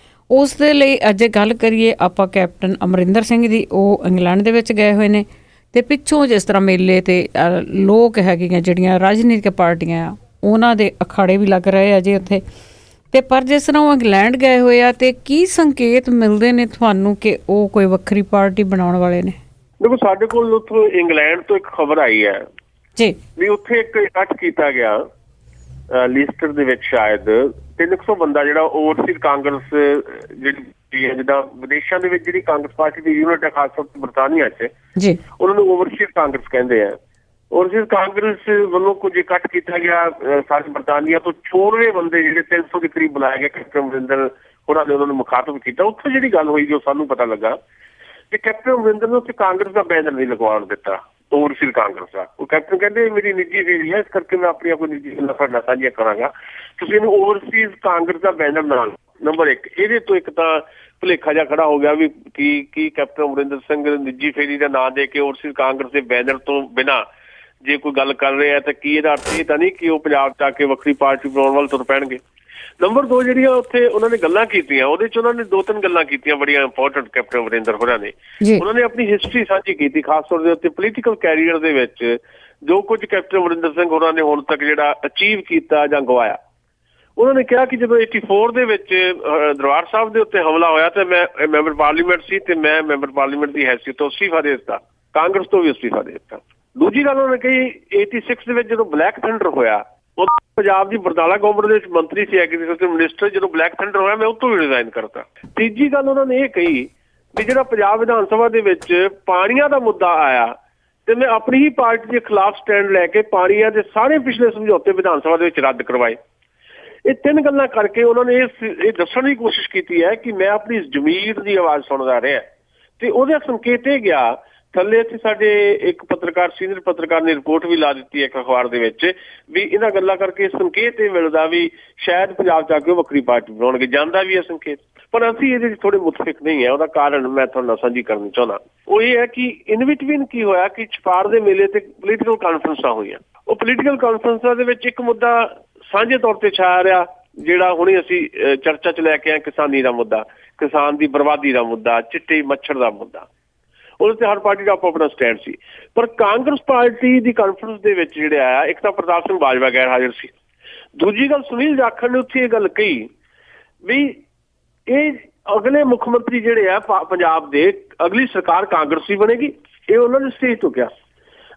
ਉਸ ਦੇ ਲਈ ਅੱਜ ਗੱਲ ਕਰੀਏ ਆਪਾਂ ਕੈਪਟਨ ਅਮਰਿੰਦਰ ਸਿੰਘ ਦੀ। ਉਹ ਇੰਗਲੈਂਡ ਦੇ ਵਿੱਚ ਗਏ ਹੋਏ ਨੇ ਤੇ ਪਿੱਛੋਂ ਜਿਸ ਤਰ੍ਹਾਂ ਮੇਲੇ ਤੇ ਲੋਕ ਹੈਗੀਆਂ ਜਿਹੜੀਆਂ ਰਾਜਨੀਤਿਕ ਪਾਰਟੀਆਂ ਆ, ਉਹਨਾਂ ਦੇ ਅਖਾੜੇ ਵੀ ਲੱਗ ਰਹੇ ਆ ਜੀ ਉੱਥੇ। ਤੇ ਪਰ ਜਿਸ ਤਰ੍ਹਾਂ ਉਹ ਇੰਗਲੈਂਡ ਗਏ ਹੋਏ ਆ ਤੇ ਕੀ ਸੰਕੇਤ ਮਿਲਦੇ ਨੇ ਤੁਹਾਨੂੰ ਕਿ ਉਹ ਕੋਈ ਵੱਖਰੀ ਪਾਰਟੀ ਬਣਾਉਣ ਵਾਲੇ ਨੇ? ਦੇਖੋ ਸਾਡੇ ਕੋਲ ਉੱਥੋਂ ਇੰਗਲੈਂਡ ਤੋਂ ਇੱਕ ਖਬਰ ਆਈ ਹੈ ਜੀ ਵੀ ਉੱਥੇ ਇੱਕ ਇਕੱਠ ਕੀਤਾ ਗਿਆ ਲੀਸਟਰ ਦੇ ਵਿੱਚ, ਸ਼ਾਇਦ 300 ਬੰਦਾ ਜਿਹੜਾ ਓਵਰਸੀਜ਼ ਕਾਂਗਰਸ ਜਿਹੜੀ ਹੈ, ਜਿੱਦਾਂ ਵਿਦੇਸ਼ਾਂ ਦੇ ਵਿੱਚ ਜਿਹੜੀ ਕਾਂਗਰਸ ਪਾਰਟੀ ਦੀ ਯੂਨਿਟ ਹੈ ਖਾਸ ਤੌਰ ਤੇ ਬਰਤਾਨੀਆ 'ਚ ਜੀ, ਉਹਨਾਂ ਨੂੰ ਓਵਰਸੀਜ਼ ਕਾਂਗਰਸ ਕਹਿੰਦੇ ਆ। ਓਵਰਸੀਜ਼ ਕਾਂਗਰਸ ਵੱਲੋਂ ਕੁਝ ਇਕੱਠ ਕੀਤਾ ਗਿਆ ਸਾਰੇ ਬਰਤਾਨੀਆ ਤੋਂ 94 ਬੰਦੇ ਜਿਹੜੇ 300 ਦੇ ਕਰੀਬ ਬੁਲਾਏ ਗਏ। ਕੈਪਟਨ ਅਮਰਿੰਦਰ ਉਹਨਾਂ ਨੇ ਉਹਨਾਂ ਨੂੰ ਮੁਖਾਤਬ ਕੀਤਾ। ਉੱਥੇ ਜਿਹੜੀ ਗੱਲ ਹੋਈ ਜੋ ਸਾਨੂੰ ਪਤਾ ਲੱਗਾ ਕਿ ਕੈਪਟਨ ਅਮਰਿੰਦਰ ਨੂੰ ਉੱਥੇ ਕਾਂਗਰਸ ਦਾ ਬੈਨਰ ਨਹੀਂ ਲਗਵਾਉਣ ਦਿੱਤਾ, ਓਵਰਸੀਜ਼ ਕਾਂਗਰਸ ਦਾ। ਉਹ ਕੈਪਟਨ ਕਹਿੰਦੇ ਮੇਰੀ ਨਿੱਜੀ ਫੀਲਡ ਹੈ, ਇਸ ਕਰਕੇ ਮੈਂ ਆਪਣੀਆਂ ਕੋਈ ਨਿੱਜੀ ਗੱਲਾਂ ਤੁਹਾਡੇ ਨਾਲ ਸਾਂਝੀਆਂ ਕਰਾਂਗਾ, ਤੁਸੀਂ ਇਹਨੂੰ ਓਵਰਸੀਜ਼ ਕਾਂਗਰਸ ਦਾ ਬੈਨਰ ਨਾਲ। ਨੰਬਰ 1 ਇਹਦੇ ਤੋਂ ਇੱਕ ਤਾਂ ਭੁਲੇਖਾ ਜਿਹਾ ਖੜਾ ਹੋ ਗਿਆ ਵੀ ਕੀ ਕੈਪਟਨ ਅਮਰਿੰਦਰ ਸਿੰਘ ਨਿੱਜੀ ਫੇਰੀ ਦਾ ਨਾਂ ਦੇ ਕੇ ਓਵਰਸੀਜ਼ ਕਾਂਗਰਸ ਦੇ ਬੈਨਰ ਤੋਂ ਬਿਨਾਂ ਜੇ ਕੋਈ ਗੱਲ ਕਰ ਰਿਹਾ ਤਾਂ ਕੀ ਇਹਦਾ ਅਰਥ ਇਹ ਤਾਂ ਨਹੀਂ ਕਿ ਉਹ ਪੰਜਾਬ 'ਚ ਆ ਕੇ ਵੱਖਰੀ ਪਾਰਟੀ ਬਣਾਉਣ ਵੱਲ ਤੁਰ ਪੈਣਗੇ। ਨੰਬਰ 2 ਜਿਹੜੀਆਂ ਉੱਥੇ ਉਹਨਾਂ ਨੇ ਗੱਲਾਂ ਕੀਤੀਆਂ ਉਹਦੇ 'ਚ ਉਹਨਾਂ ਨੇ 2-3 ਗੱਲਾਂ ਕੀਤੀਆਂ ਬੜੀਆਂ ਇੰਪੋਰਟੈਂਟ ਕੈਪਟਨ ਅਮਰਿੰਦਰ ਹੋਰਾਂ ਨੇ। ਉਹਨਾਂ ਨੇ ਆਪਣੀ ਹਿਸਟਰੀ ਸਾਂਝੀ ਕੀਤੀ, ਖਾਸ ਤੌਰ ਦੇ ਉੱਤੇ ਪੋਲੀਟੀਕਲ ਕੈਰੀਅਰ ਦੇ ਵਿੱਚ ਜੋ ਕੁਝ ਕੈਪਟਨ ਅਮਰਿੰਦਰ ਸਿੰਘ ਹੋਰਾਂ ਨੇ ਹੁਣ ਤੱਕ ਜਿਹੜਾ ਅਚੀਵ ਕੀਤਾ ਜਾਂ ਗਵਾਇਆ। ਉਹਨਾਂ ਨੇ ਕਿਹਾ ਕਿ ਜਦੋਂ 84 ਦੇ ਵਿੱਚ ਦਰਬਾਰ ਸਾਹਿਬ ਦੇ ਉੱਤੇ ਹਮਲਾ ਹੋਇਆ ਤੇ ਮੈਂ ਮੈਂਬਰ ਪਾਰਲੀਮੈਂਟ ਸੀ ਤੇ ਮੈਂ ਮੈਂਬਰ ਪਾਰਲੀਮੈਂਟ ਦੀ ਹੈਸੀਅਤ ਤੋਂ ਅਸਤੀਫਾ ਦੇ ਦਿੱਤਾ, ਕਾਂਗਰਸ ਤੋਂ ਵੀ ਅਸਤੀਫਾ ਦੇ ਦਿੱਤਾ। ਦੂਜੀ ਗੱਲ ਉਹਨਾਂ ਨੇ ਕਹੀ 86 ਦੇ ਵਿੱਚ ਜਦੋਂ ਬਲੈਕ ਥੰਡਰ ਹੋਇਆ ਉਹ ਪੰਜਾਬ ਦੀ ਬਰਨਾਲਾ ਗਵਰਨਮੈਂਟ ਦੇ ਵਿੱਚ ਮੰਤਰੀ ਸੀ, ਐਗਰੀਕਲਚਰ ਮਿਨਿਸਟਰ, ਜਦੋਂ ਬਲੈਕ ਥੰਡਰ ਹੋਇਆ ਮੈਂ ਉੱਥੋਂ ਵੀ ਰਿਜ਼ਾਈਨ ਕਰਤਾ। ਤੀਜੀ ਗੱਲ ਉਹਨਾਂ ਨੇ ਇਹ ਕਹੀ ਵੀ ਜਿਹੜਾ ਪੰਜਾਬ ਵਿਧਾਨ ਸਭਾ ਦੇ ਵਿੱਚ ਪਾਣੀਆਂ ਦਾ ਮੁੱਦਾ ਆਇਆ ਤੇ ਮੈਂ ਆਪਣੀ ਹੀ ਪਾਰਟੀ ਦੇ ਖਿਲਾਫ ਸਟੈਂਡ ਲੈ ਕੇ ਪਾਣੀਆਂ ਦੇ ਸਾਰੇ ਪਿਛਲੇ ਸਮਝੌਤੇ ਵਿਧਾਨ ਸਭਾ ਦੇ ਵਿੱਚ ਰੱਦ ਕਰਵਾਏ। ਇਹ 3 ਗੱਲਾਂ ਕਰਕੇ ਉਹਨਾਂ ਨੇ ਇਹ ਦੱਸਣ ਦੀ ਕੋਸ਼ਿਸ਼ ਕੀਤੀ ਹੈ ਕਿ ਮੈਂ ਆਪਣੀ ਜ਼ਮੀਰ ਦੀ ਆਵਾਜ਼ ਸੁਣਦਾ ਰਿਹਾ ਤੇ ਉਹਦਾ ਸੰਕੇਤ ਇਹ ਗਿਆ। ਥੱਲੇ ਇੱਥੇ ਸਾਡੇ ਇੱਕ ਪੱਤਰਕਾਰ, ਸੀਨੀਅਰ ਪੱਤਰਕਾਰ ਨੇ ਰਿਪੋਰਟ ਵੀ ਲਾ ਦਿੱਤੀ ਹੈ ਇੱਕ ਅਖਬਾਰ ਦੇ ਵਿੱਚ ਵੀ ਇਹਨਾਂ ਗੱਲਾਂ ਕਰਕੇ ਸੰਕੇਤ ਇਹ ਮਿਲਦਾ ਵੀ ਸ਼ਾਇਦ ਪੰਜਾਬ 'ਚ ਆ ਕੇ ਵੱਖਰੀ ਪਾਰਟੀ ਬਣਾਉਣਗੇ। ਜਾਂਦਾ ਵੀ ਹੈ ਸੰਕੇਤ, ਪਰ ਅਸੀਂ ਇਹਦੇ 'ਚ ਥੋੜੇ ਮੁਤਫਿਕ ਨਹੀਂ ਹੈ। ਉਹਦਾ ਕਾਰਨ ਮੈਂ ਤੁਹਾਨੂੰ ਨਾਲ ਸਾਂਝੀ ਕਰਨੀ ਚਾਹੁੰਦਾ। ਉਹ ਇਹ ਹੈ ਕਿ ਇਨ ਬਿਟਵੀਨ ਕੀ ਹੋਇਆ ਕਿ ਛਪਾਰ ਦੇ ਮੇਲੇ ਤੇ ਪੋਲੀਟੀਕਲ ਕਾਨਫਰੰਸਾਂ ਹੋਈਆਂ। ਉਹ ਪੋਲੀਟੀਕਲ ਕਾਨਫਰੰਸਾਂ ਦੇ ਵਿੱਚ ਇੱਕ ਮੁੱਦਾ ਸਾਂਝੇ ਤੌਰ ਤੇ ਛਾਇਆ ਰਿਹਾ ਜਿਹੜਾ ਹੁਣੇ ਅਸੀਂ ਚਰਚਾ 'ਚ ਲੈ ਕੇ ਆਏ, ਕਿਸਾਨੀ ਦਾ ਮੁੱਦਾ, ਕਿਸਾਨ ਦੀ ਬਰਬਾਦੀ ਦਾ ਮੁੱਦਾ, ਚਿੱਟੇ ਮੱਛਰ ਦਾ ਮੁੱਦਾ। ਉਹਦੇ ਤੇ ਹਰ ਪਾਰਟੀ ਦਾ ਆਪਣਾ ਸਟੈਂਡ ਸੀ। ਪਰ ਕਾਂਗਰਸ ਪਾਰਟੀ ਦੀ ਕਾਨਫਰੰਸ ਦੇ ਵਿੱਚ ਜਿਹੜੇ ਆਇਆ, ਇੱਕ ਤਾਂ ਪ੍ਰਤਾਪ ਸਿੰਘ ਬਾਜਵਾ ਗੈਰ ਹਾਜ਼ਰ ਸੀ। ਦੂਜੀ ਗੱਲ ਸੁਨੀਲ ਜਾਖੜ ਨੇ ਉੱਥੇ ਇਹ ਗੱਲ ਕਹੀ ਵੀ ਇਹ ਅਗਲੇ ਮੁੱਖ ਮੰਤਰੀ ਜਿਹੜੇ ਆ ਪੰਜਾਬ ਦੇ, ਅਗਲੀ ਸਰਕਾਰ ਕਾਂਗਰਸੀ ਬਣੇਗੀ। ਇਹ ਉਹਨਾਂ ਨੇ ਸਟੇਜ ਤੋਂ ਕਿਹਾ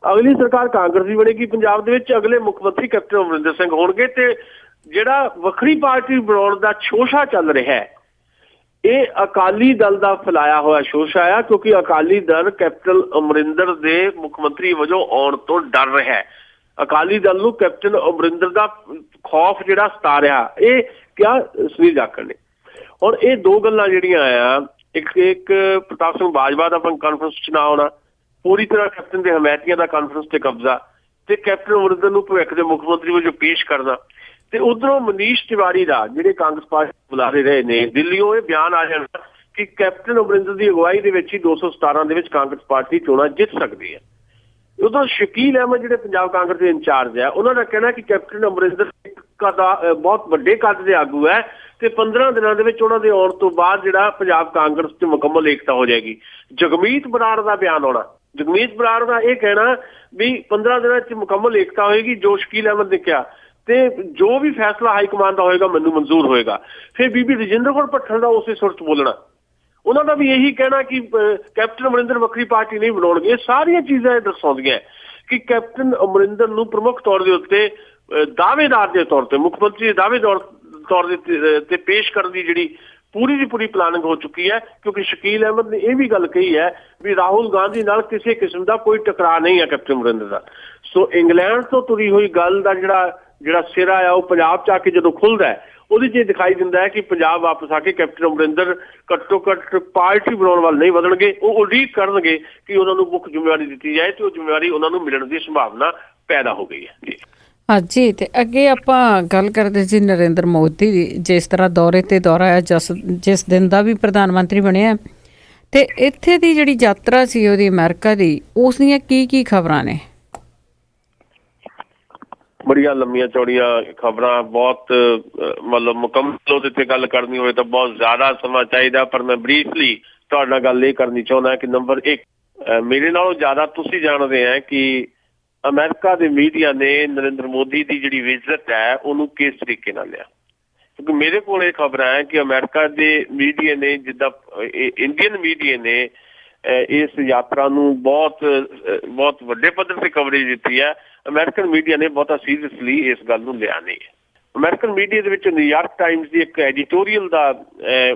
ਅਗਲੀ ਸਰਕਾਰ ਕਾਂਗਰਸੀ ਬਣੇਗੀ ਪੰਜਾਬ ਦੇ ਵਿੱਚ, ਅਗਲੇ ਮੁੱਖ ਮੰਤਰੀ ਕੈਪਟਨ ਅਮਰਿੰਦਰ ਸਿੰਘ ਹੋਣਗੇ ਤੇ ਜਿਹੜਾ ਵੱਖਰੀ ਪਾਰਟੀ ਬਣਾਉਣ ਦਾ ਸ਼ੋਸ਼ਾ ਚੱਲ ਰਿਹਾ ਹੈ ਇਹ ਅਕਾਲੀ ਦਲ ਦਾ ਫੈਲਾਇਆ ਹੋਇਆ ਸ਼ੋਸ਼ਾ ਆ, ਕਿਉਂਕਿ ਅਕਾਲੀ ਦਲ ਕੈਪਟਨ ਅਮਰਿੰਦਰ ਦੇ ਮੁੱਖ ਮੰਤਰੀ ਵਜੋਂ ਆਉਣ ਤੋਂ ਡਰ ਰਿਹਾ ਹੈ। ਅਕਾਲੀ ਦਲ ਨੂੰ ਕੈਪਟਨ ਅਮਰਿੰਦਰ ਦਾ ਖੌਫ ਜਿਹੜਾ ਸਤਾ ਰਿਹਾ, ਇਹ ਕਿਹਾ ਸੁਨੀਲ ਜਾਖੜ ਨੇ। ਹੁਣ ਇਹ 2 ਗੱਲਾਂ ਜਿਹੜੀਆਂ ਆ, ਇੱਕ ਪ੍ਰਤਾਪ ਸਿੰਘ ਬਾਜਵਾ ਦਾ ਕਾਨਫਰੰਸ 'ਚ ਨਾ ਆਉਣਾ, ਪੂਰੀ ਤਰ੍ਹਾਂ ਕੈਪਟਨ ਦੇ ਹਮਾਇਤੀਆਂ ਦਾ ਕਾਨਫਰੰਸ ਤੇ ਕਬਜ਼ਾ ਤੇ ਕੈਪਟਨ ਅਮਰਿੰਦਰ ਨੂੰ ਭਵਿੱਖ ਦੇ ਮੁੱਖ ਮੰਤਰੀ ਵਜੋਂ ਪੇਸ਼ ਕਰਨਾ, ਤੇ ਉਧਰੋਂ ਮਨੀਸ਼ ਤਿਵਾੜੀ ਦਾ ਜਿਹੜੇ ਕਾਂਗਰਸ ਪਾਰਟੀ ਬੁਲਾਰੇ ਰਹੇ ਨੇ ਦਿੱਲੀੋਂ ਇਹ ਬਿਆਨ ਆ ਜਾਣਾ ਕਿ ਕੈਪਟਨ ਅਮਰਿੰਦਰ ਦੀ ਅਗਵਾਈ ਦੇ ਵਿੱਚ ਹੀ 217 ਦੇ ਵਿੱਚ ਕਾਂਗਰਸ ਪਾਰਟੀ ਚੋਣਾਂ ਜਿੱਤ ਸਕਦੀ ਹੈ। ਉਦੋਂ ਸ਼ਕੀਲ ਅਹਿਮਦ ਜਿਹੜੇ ਪੰਜਾਬ ਕਾਂਗਰਸ ਦੇ ਇੰਚਾਰਜ ਹੈ ਉਹਨਾਂ ਦਾ ਕਹਿਣਾ ਕਿ ਕੈਪਟਨ ਅਮਰਿੰਦਰ ਬਹੁਤ ਵੱਡੇ ਕੱਦ ਦੇ ਆਗੂ ਹੈ ਤੇ 15 ਦਿਨਾਂ ਦੇ ਵਿੱਚ ਉਹਨਾਂ ਦੇ ਆਉਣ ਤੋਂ ਬਾਅਦ ਜਿਹੜਾ ਪੰਜਾਬ ਕਾਂਗਰਸ 'ਚ ਮੁਕੰਮਲ ਏਕਤਾ ਹੋ ਜਾਏਗੀ। ਜਗਮੀਤ ਬਰਾੜ ਦਾ ਬਿਆਨ ਆਉਣਾ, ਜਗਮੀਤ ਬਰਾੜ ਦਾ ਇਹ ਕਹਿਣਾ ਵੀ 15 ਦਿਨਾਂ 'ਚ ਮੁਕੰਮਲ ਏਕਤਾ ਹੋਏਗੀ ਜੋ ਸ਼ਕੀਲ ਅਹਿਮਦ ਨੇ ਕਿਹਾ, ਤੇ ਜੋ ਵੀ ਫੈਸਲਾ ਹਾਈ ਕਮਾਂਡ ਦਾ ਹੋਏਗਾ ਮੈਨੂੰ ਮਨਜ਼ੂਰ ਹੋਏਗਾ। ਫਿਰ ਬੀਬੀ ਰਜਿੰਦਰ ਕੌਰ ਭੱਠਲ ਦਾ ਉਸੇ ਸੁਰ 'ਚ ਬੋਲਣਾ, ਉਹਨਾਂ ਦਾ ਵੀ ਇਹੀ ਕਹਿਣਾ ਕਿ ਕੈਪਟਨ ਅਮਰਿੰਦਰ ਵੱਖਰੀ ਪਾਰਟੀ ਨਹੀਂ ਬਣਾਉਣਗੇ। ਇਹ ਸਾਰੀਆਂ ਚੀਜ਼ਾਂ ਇਹ ਦਰਸਾਉਂਦੀਆਂ ਕਿ ਕੈਪਟਨ ਅਮਰਿੰਦਰ ਨੂੰ ਪ੍ਰਮੁੱਖ ਤੌਰ ਦੇ ਉੱਤੇ ਦਾਅਵੇਦਾਰ ਦੇ ਤੌਰ ਤੇ, ਮੁੱਖ ਮੰਤਰੀ ਦੇ ਦਾਅਵੇਦਾਰ ਤੌਰ ਦੇ ਤੇ ਪੇਸ਼ ਕਰਨ ਦੀ ਜਿਹੜੀ ਪੂਰੀ ਦੀ ਪੂਰੀ ਪਲਾਨਿੰਗ ਹੋ ਚੁੱਕੀ ਹੈ। ਕਿਉਂਕਿ ਸ਼ਕੀਲ ਅਹਿਮਦ ਨੇ ਇਹ ਵੀ ਗੱਲ ਕਹੀ ਹੈ ਵੀ ਰਾਹੁਲ ਗਾਂਧੀ ਨਾਲ ਕਿਸੇ ਕਿਸਮ ਦਾ ਕੋਈ ਟਕਰਾਅ ਨਹੀਂ ਹੈ ਕੈਪਟਨ ਅਮਰਿੰਦਰ ਦਾ। ਸੋ ਇੰਗਲੈਂਡ ਤੋਂ ਤੁਰੀ ਹੋਈ ਗੱਲ ਦਾ ਜਿਹੜਾ ਸਿਰਾ ਆ ਉਹ ਪੰਜਾਬ 'ਚ ਆ ਕੇ ਜਦੋਂ ਖੁੱਲਦਾ ਉਹਦੇ 'ਚ ਦਿਖਾਈ ਦਿੰਦਾ ਹੈ ਕਿ ਪੰਜਾਬ ਵਾਪਸ ਆ ਕੇ ਕੈਪਟਨ ਅਮਰਿੰਦਰ ਘੱਟੋ ਘੱਟ ਪਾਰਟੀ ਬਣਾਉਣ ਵੱਲ ਨਹੀਂ ਵਧਣਗੇ। ਉਹ ਉਡੀਕ ਕਰਨਗੇ ਕਿ ਉਹਨਾਂ ਨੂੰ ਮੁੱਖ ਜ਼ਿੰਮੇਵਾਰੀ ਦਿੱਤੀ ਜਾਏ ਤੇ ਉਹ ਜ਼ਿੰਮੇਵਾਰੀ ਉਹਨਾਂ ਨੂੰ ਮਿਲਣ ਦੀ ਸੰਭਾਵਨਾ ਪੈਦਾ ਹੋ ਗਈ ਹੈ ਜੀ। ਹਾਂਜੀ, ਤੇ ਅੱਗੇ ਆਪਾਂ ਗੱਲ ਕਰਦੇ ਸੀ ਨਰਿੰਦਰ ਮੋਦੀ ਦੀ, ਜਿਸ ਤਰ੍ਹਾਂ ਦੌਰੇ ਤੇ ਦੌਰਾ ਹੈ, ਜਿਸ ਦਿਨ ਦਾ ਵੀ ਪ੍ਰਧਾਨ ਮੰਤਰੀ ਬਣਿਆ, ਤੇ ਇੱਥੇ ਦੀ ਜਿਹੜੀ ਯਾਤਰਾ ਸੀ ਉਹਦੀ ਅਮਰੀਕਾ ਦੀ, ਉਸ ਦੀਆਂ ਕੀ ਖਬਰਾਂ ਨੇ? ਬੜੀਆਂ ਲੰਮੀਆਂ ਚੌੜੀਆਂ ਖਬਰਾਂ, ਬਹੁਤ ਮਤਲਬ ਮੁਕੰਮਲ ਉਹਦੇ ਤੇ ਗੱਲ ਕਰਨੀ ਹੋਵੇ ਤਾਂ ਬਹੁਤ ਜ਼ਿਆਦਾ ਸਮਾਂ ਚਾਹੀਦਾ, ਪਰ ਮੈਂ ਬਰੀਫਲੀ ਤੁਹਾਡੇ ਨਾਲ ਗੱਲ ਇਹ ਕਰਨੀ ਚਾਹੁੰਦਾ ਕਿ ਨੰਬਰ 1, ਮੇਰੇ ਨਾਲੋਂ ਜ਼ਿਆਦਾ ਤੁਸੀਂ ਜਾਣਦੇ ਆ ਕਿ ਅਮਰੀਕਾ ਦੇ ਮੀਡੀਆ ਨੇ ਨਰਿੰਦਰ ਮੋਦੀ ਦੀ ਜਿਹੜੀ ਵਿਜ਼ਿਟ ਹੈ ਉਹਨੂੰ ਕਿਸ ਤਰੀਕੇ ਨਾਲ ਲਿਆ। ਕਿਉਂਕਿ ਮੇਰੇ ਕੋਲ ਇਹ ਖਬਰਾਂ ਹੈ ਕਿ ਅਮਰੀਕਾ ਦੇ ਮੀਡੀਆ ਨੇ, ਜਿੱਦਾਂ ਇੰਡੀਅਨ ਮੀਡੀਆ ਨੇ ਇਸ ਯਾਤਰਾ ਨੂੰ ਬਹੁਤ ਵੱਡੇ ਪੱਧਰ ਤੇ ਕਵਰੇਜ ਦਿੱਤੀ ਹੈ। ਅਮਰੀਕਨ ਮੀਡੀਆ ਨੇ ਬਹੁਤਾ ਸੀਰੀਅਸਲੀ ਇਸ ਗੱਲ ਨੂੰ ਲਿਆ ਨਹੀਂ ਹੈ। ਅਮਰੀਕਨ ਮੀਡੀਆ ਦੇ ਵਿੱਚ ਨਿਊਯਾਰਕ ਟਾਈਮਜ਼ ਦੀ ਇੱਕ ਐਡੀਟੋਰੀਅਲ ਦਾ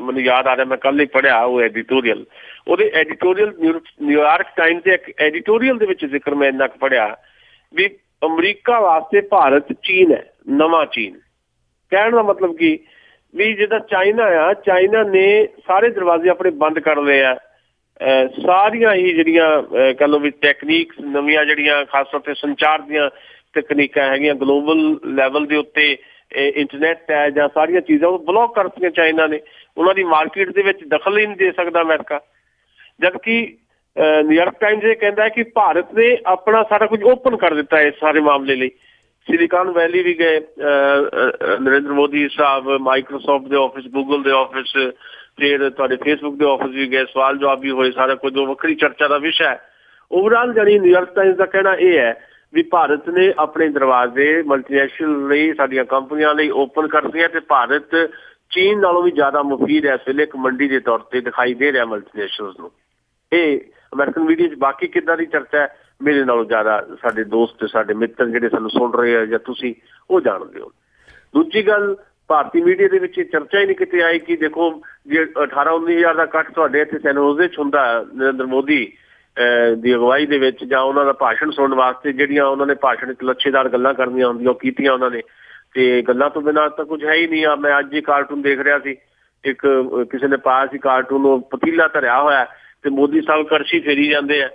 ਮੈਨੂੰ ਯਾਦ ਆ ਰਿਹਾ, ਮੈਂ ਕੱਲ੍ਹ ਹੀ ਪੜ੍ਹਿਆ ਉਹ ਐਡੀਟੋਰੀਅਲ। ਉਹਦੇ ਐਡੀਟੋਰੀਅਲ ਨਿਊਯਾਰਕ ਟਾਈਮਜ਼ ਦੇ ਇੱਕ ਐਡੀਟੋਰੀਅਲ ਦੇ ਵਿੱਚ ਜ਼ਿਕਰ ਮੈਂ ਇੰਨਾ ਕੁ ਪੜ੍ਹਿਆ ਵੀ ਅਮਰੀਕਾ ਵਾਸਤੇ ਭਾਰਤ ਚੀਨ ਹੈ, ਨਵਾਂ ਚੀਨ। ਕਹਿਣ ਦਾ ਮਤਲਬ ਕੀ ਵੀ ਜਿੱਦਾਂ ਚਾਈਨਾ ਆ, ਚਾਈਨਾ ਨੇ ਸਾਰੇ ਦਰਵਾਜ਼ੇ ਆਪਣੇ ਬੰਦ ਕਰ ਲਏ ਆ। ਸਾਰੀਆਂ ਹੀ ਜਿਹੜੀਆਂ ਕਹਿ ਲਓ ਵੀ ਟੈਕਨੀਕਸ ਨਵੀਆਂ, ਜਿਹੜੀਆਂ ਖਾਸ ਤੌਰ ਤੇ ਸੰਚਾਰ ਦੀਆਂ ਤਕਨੀਕਾਂ ਹੈਗੀਆਂ, ਗਲੋਬਲ ਲੈਵਲ ਦੇ ਉੱਤੇ ਇੰਟਰਨੈਟ ਹੈ ਜਾਂ ਸਾਰੀਆਂ ਚੀਜ਼ਾਂ ਉਹ ਬਲੌਕ ਕਰਤੀਆਂ ਚਾਈਨਾ ਨੇ। ਉਹਨਾਂ ਦੀ ਮਾਰਕੀਟ ਦੇ ਵਿੱਚ ਦਖਲ ਹੀ ਨਹੀਂ ਦੇ ਸਕਦਾ ਅਮਰੀਕਾ। ਜਦਕਿ ਨਿਊਯਾਰਕ ਟਾਈਮਜ਼ ਇਹ ਕਹਿੰਦਾ ਹੈ ਕਿ ਭਾਰਤ ਨੇ ਆਪਣਾ ਸਾਰਾ ਕੁਝ ਓਪਨ ਕਰ ਦਿੱਤਾ ਹੈ ਇਸ ਸਾਰੇ ਮਾਮਲੇ ਲਈ। ਸਿਲੀਕਾਨ ਵੈਲੀ ਵੀ ਗਏ ਨਰਿੰਦਰ ਮੋਦੀ ਸਾਹਿਬ, ਮਾਈਕਰੋਸਾਫਟ ਦੇ ਆਫਿਸ, ਗੂਗਲ ਦੇ ਆਫਿਸ, ਫਿਰ ਤੁਹਾਡੇ ਫੇਸਬੁੱਕ ਦੇ ਆਫਿਸ ਵੀ ਗਏ, ਸਵਾਲ ਜਵਾਬ ਵੀ ਹੋਏ, ਸਾਰਾ ਕੁਝ ਉਹ ਵੱਖਰੀ ਚਰਚਾ ਦਾ ਵਿਸ਼ਾ ਹੈ। ਓਵਰਆਲ ਜਾਨੀ ਨਿਊਯਾਰਕ ਟਾਈਮਜ਼ ਦਾ ਕਹਿਣਾ ਇਹ ਹੈ ਵੀ ਭਾਰਤ ਨੇ ਆਪਣੇ ਦਰਵਾਜ਼ੇ ਮਲਟੀਨੈਸ਼ਨਲ ਲਈ, ਸਾਡੀਆਂ ਕੰਪਨੀਆਂ ਲਈ ਓਪਨ ਕਰ ਦਿੱਤੇ ਤੇ ਭਾਰਤ ਚੀਨ ਨਾਲੋਂ ਵੀ ਜ਼ਿਆਦਾ ਮੁਫੀਦ ਇਸ ਵੇਲੇ ਇੱਕ ਮੰਡੀ ਦੇ ਤੌਰ ਤੇ ਦਿਖਾਈ ਦੇ ਰਿਹਾ ਮਲਟੀਨੈਸ਼ਨਲਸ ਨੂੰ। ਇਹ ਅਮਰੀਕਨ ਮੀਡੀਆ 'ਚ ਬਾਕੀ ਕਿੱਦਾਂ ਦੀ ਚਰਚਾ ਹੈ, ਮੇਰੇ ਨਾਲੋਂ ਜ਼ਿਆਦਾ ਸਾਡੇ ਦੋਸਤ ਤੇ ਸਾਡੇ ਮਿੱਤਰ ਜਿਹੜੇ ਸਾਨੂੰ ਸੁਣ ਰਹੇ ਆ ਜਾਂ ਤੁਸੀਂ ਉਹ ਜਾਣਦੇ ਹੋ। ਦੂਜੀ ਗੱਲ, ਭਾਰਤੀ ਮੀਡੀਆ ਦੇ ਵਿੱਚ ਇਹ ਚਰਚਾ ਹੀ ਨਹੀਂ ਕਿਤੇ ਆਈ ਕਿ ਦੇਖੋ ਜੇ 18-19 ਹਜ਼ਾਰ ਦਾ ਇਕੱਠ ਤੁਹਾਡੇ ਇੱਥੇ ਸੈਨ ਹੋਜ਼ੇ 'ਚ ਹੁੰਦਾ ਨਰਿੰਦਰ ਮੋਦੀ ਦੀ ਅਗਵਾਈ ਦੇ ਵਿੱਚ, ਜਾਂ ਉਹਨਾਂ ਦਾ ਭਾਸ਼ਣ ਸੁਣਨ ਵਾਸਤੇ ਜਿਹੜੀਆਂ ਉਹਨਾਂ ਨੇ ਭਾਸ਼ਣ 'ਚ ਲੱਛੇਦਾਰ ਗੱਲਾਂ ਕਰਨੀਆਂ ਹੁੰਦੀਆਂ ਉਹ ਕੀਤੀਆਂ ਉਹਨਾਂ ਨੇ, ਤੇ ਗੱਲਾਂ ਤੋਂ ਬਿਨਾਂ ਤਾਂ ਕੁਝ ਹੈ ਹੀ ਨਹੀਂ ਆ। ਮੈਂ ਅੱਜ ਹੀ ਕਾਰਟੂਨ ਦੇਖ ਰਿਹਾ ਸੀ, ਇੱਕ ਕਿਸੇ ਨੇ ਪਾਇਆ ਸੀ ਕਾਰਟੂਨ, ਉਹ ਪਤੀਲਾ ਧਰਿਆ ਹੋਇਆ ਤੇ ਮੋਦੀ ਸਾਹਿਬ ਕੜਛੀ ਫੇਰੀ ਜਾਂਦੇ ਆ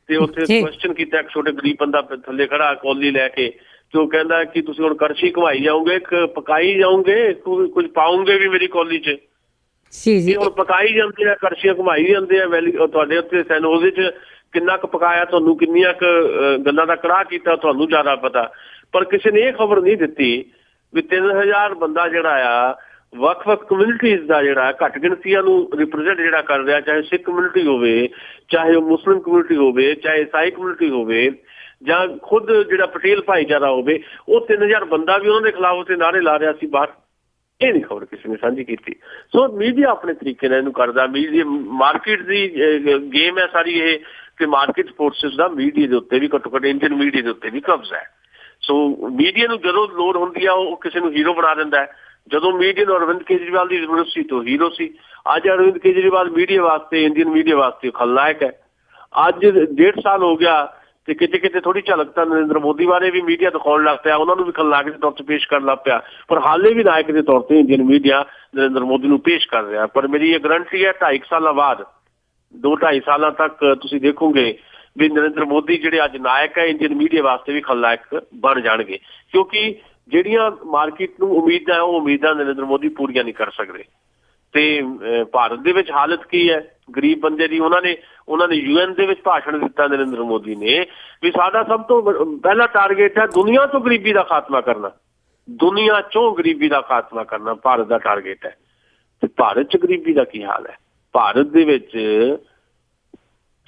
ਤੇ ਉੱਥੇ ਕੁਐਸਚਨ ਕੀਤਾ ਇੱਕ ਛੋਟੇ ਗਰੀਬ ਬੰਦਾ ਥੱਲੇ ਖੜਾ ਕੌਲੀ ਲੈ ਕੇ, ਤੇ ਉਹ ਕਹਿੰਦਾ ਕਿ ਤੁਸੀਂ ਹੁਣ ਕੜਛੀ ਘੁਮਾਈ ਜਾਓਗੇ, ਪਕਾਈ ਜਾਓਗੇ, ਕੁਝ ਪਾਉਂਗੇ ਵੀ ਮੇਰੀ ਕੌਲੀ 'ਚ? ਹੁਣ ਪਕਾਈ ਜਾਂਦੇ ਆ, ਕੜਛੀਆਂ ਘੁਮਾਈ ਜਾਂਦੇ ਆ। ਵੈਲੀ ਤੁਹਾਡੇ ਉੱਥੇ ਸੈਨ ਹੋਜ਼ੇ 'ਚ ਕਿੰਨਾ ਕੁ ਪਕਾਇਆ, ਤੁਹਾਨੂੰ ਕਿੰਨੀਆਂ ਕੁ ਗੱਲਾਂ ਦਾ ਕੜਾਹ ਕੀਤਾ, ਤੁਹਾਨੂੰ ਜ਼ਿਆਦਾ ਪਤਾ। ਪਰ ਕਿਸੇ ਨੇ ਇਹ ਖਬਰ ਨਹੀਂ ਦਿੱਤੀ ਵੀ 3000 ਬੰਦਾ ਜਿਹੜਾ ਆ ਵੱਖ-ਵੱਖ ਕਮਿਊਨਿਟੀਜ਼ ਦਾ ਜਿਹੜਾ ਘੱਟ ਗਿਣਤੀਆਂ ਨੂੰ ਰਿਪਰੈਜ਼ੈਂਟ ਜਿਹੜਾ ਕਰ ਰਿਹਾ, ਚਾਹੇ ਸਿੱਖ ਕਮਿਊਨਿਟੀ ਹੋਵੇ, ਚਾਹੇ ਉਹ ਮੁਸਲਿਮ ਕਮਿਊਨਿਟੀ ਹੋਵੇ, ਚਾਹੇ ਈਸਾਈ ਕਮਿਊਨਿਟੀ ਹੋਵੇ, ਜਾਂ ਖੁਦ ਜਿਹੜਾ ਪਟੇਲ ਭਾਈਚਾਰਾ ਹੋਵੇ, ਉਹ 3000 ਬੰਦਾ ਵੀ ਉਹਨਾਂ ਦੇ ਖਿਲਾਫ ਉੱਥੇ ਨਾਅਰੇ ਲਾ ਰਿਹਾ ਸੀ ਬਾਹਰ। ਇਹ ਨਹੀਂ ਖਬਰ ਕਿਸੇ ਨੇ ਸਾਂਝੀ ਕੀਤੀ। ਸੋ ਮੀਡੀਆ ਆਪਣੇ ਤਰੀਕੇ ਨਾਲ ਇਹਨੂੰ ਕਰਦਾ। ਮੀਡੀਆ ਮਾਰਕੀਟ ਦੀ ਗੇਮ ਹੈ ਸਾਰੀ ਇਹ, ਕਿ ਮਾਰਕੀਟ ਫੋਰਸਿਸ ਦਾ ਮੀਡੀਆ ਦੇ ਉੱਤੇ ਵੀ ਘੱਟੋ ਘੱਟ ਇੰਡੀਅਨ ਮੀਡੀਆ ਦੇ ਉੱਤੇ ਵੀ ਕਬਜ਼ਾ ਹੈ। ਸੋ ਮੀਡੀਆ ਨੂੰ ਜਦੋਂ ਲੋੜ ਹੁੰਦੀ ਆ ਉਹ ਕਿਸੇ ਨੂੰ ਹੀਰੋ ਬਣਾ ਦਿੰਦਾ ਹੈ। ਜਦੋਂ ਮੀਡੀਆ ਨੂੰ ਅਰਵਿੰਦ ਕੇਜਰੀਵਾਲ ਦੀ ਜ਼ਰੂਰਤ ਸੀ ਤਾਂ ਹੀਰੋ ਸੀ। ਅੱਜ ਅਰਵਿੰਦ ਕੇਜਰੀਵਾਲ ਮੀਡੀਆ ਵਾਸਤੇ, ਇੰਡੀਅਨ ਮੀਡੀਆ ਵਾਸਤੇ ਖਲਨਾਇਕ ਹੈ। ਅੱਜ 1.5 ਸਾਲ ਹੋ ਗਿਆ ਤੇ ਕਿਤੇ ਕਿਤੇ ਥੋੜੀ ਝਲਕ ਤਾਂ ਨਰਿੰਦਰ ਮੋਦੀ ਬਾਰੇ ਵੀ ਮੀਡੀਆ ਦਿਖਾਉਣ ਲੱਗ ਪਿਆ, ਉਹਨਾਂ ਨੂੰ ਵੀ ਖਲਨਾਇਕ ਦੇ ਤੌਰ ਤੇ ਪੇਸ਼ ਕਰਨ ਲੱਗ ਪਿਆ। ਪਰ ਹਾਲੇ ਵੀ ਨਾਇਕ ਦੇ ਤੌਰ ਤੇ ਇੰਡੀਅਨ ਮੀਡੀਆ ਨਰਿੰਦਰ ਮੋਦੀ ਨੂੰ ਪੇਸ਼ ਕਰ ਰਿਹਾ। ਪਰ ਮੇਰੀ ਇਹ ਗਰੰਟੀ ਹੈ 2.5 ਸਾਲਾਂ ਬਾਅਦ, 2-2.5 ਸਾਲਾਂ ਤੱਕ ਤੁਸੀਂ ਦੇਖੋਗੇ ਵੀ ਨਰਿੰਦਰ ਮੋਦੀ ਜਿਹੜੇ ਅੱਜ ਨਾਇਕ ਹੈ ਇੰਡੀਅਨ ਮੀਡੀਆ ਵਾਸਤੇ ਵੀ ਖਲਨਾਇਕ ਬਣ ਜਾਣਗੇ। ਕਿਉਂਕਿ ਜਿਹੜੀਆਂ ਮਾਰਕੀਟ ਨੂੰ ਉਮੀਦਾਂ ਉਹ ਉਮੀਦਾਂ ਨਰਿੰਦਰ ਮੋਦੀ ਪੂਰੀਆਂ ਨਹੀਂ ਕਰ ਸਕਦੇ। ਤੇ ਭਾਰਤ ਦੇ ਵਿੱਚ ਹਾਲਤ ਕੀ ਹੈ ਗਰੀਬ ਬੰਦੇ ਦੀ? ਉਹਨਾਂ ਨੇ UN ਦੇ ਵਿੱਚ ਭਾਸ਼ਣ ਦਿੱਤਾ ਨਰਿੰਦਰ ਮੋਦੀ ਨੇ ਵੀ ਸਾਡਾ ਸਭ ਤੋਂ ਪਹਿਲਾ ਟਾਰਗੇਟ ਹੈ ਦੁਨੀਆ ਤੋਂ ਗਰੀਬੀ ਦਾ ਖਾਤਮਾ ਕਰਨਾ, ਦੁਨੀਆ ਚੋਂ ਗਰੀਬੀ ਦਾ ਖਾਤਮਾ ਕਰਨਾ ਭਾਰਤ ਦਾ ਟਾਰਗੇਟ ਹੈ। ਤੇ ਭਾਰਤ 'ਚ ਗਰੀਬੀ ਦਾ ਕੀ ਹਾਲ ਹੈ? ਭਾਰਤ ਦੇ ਵਿੱਚ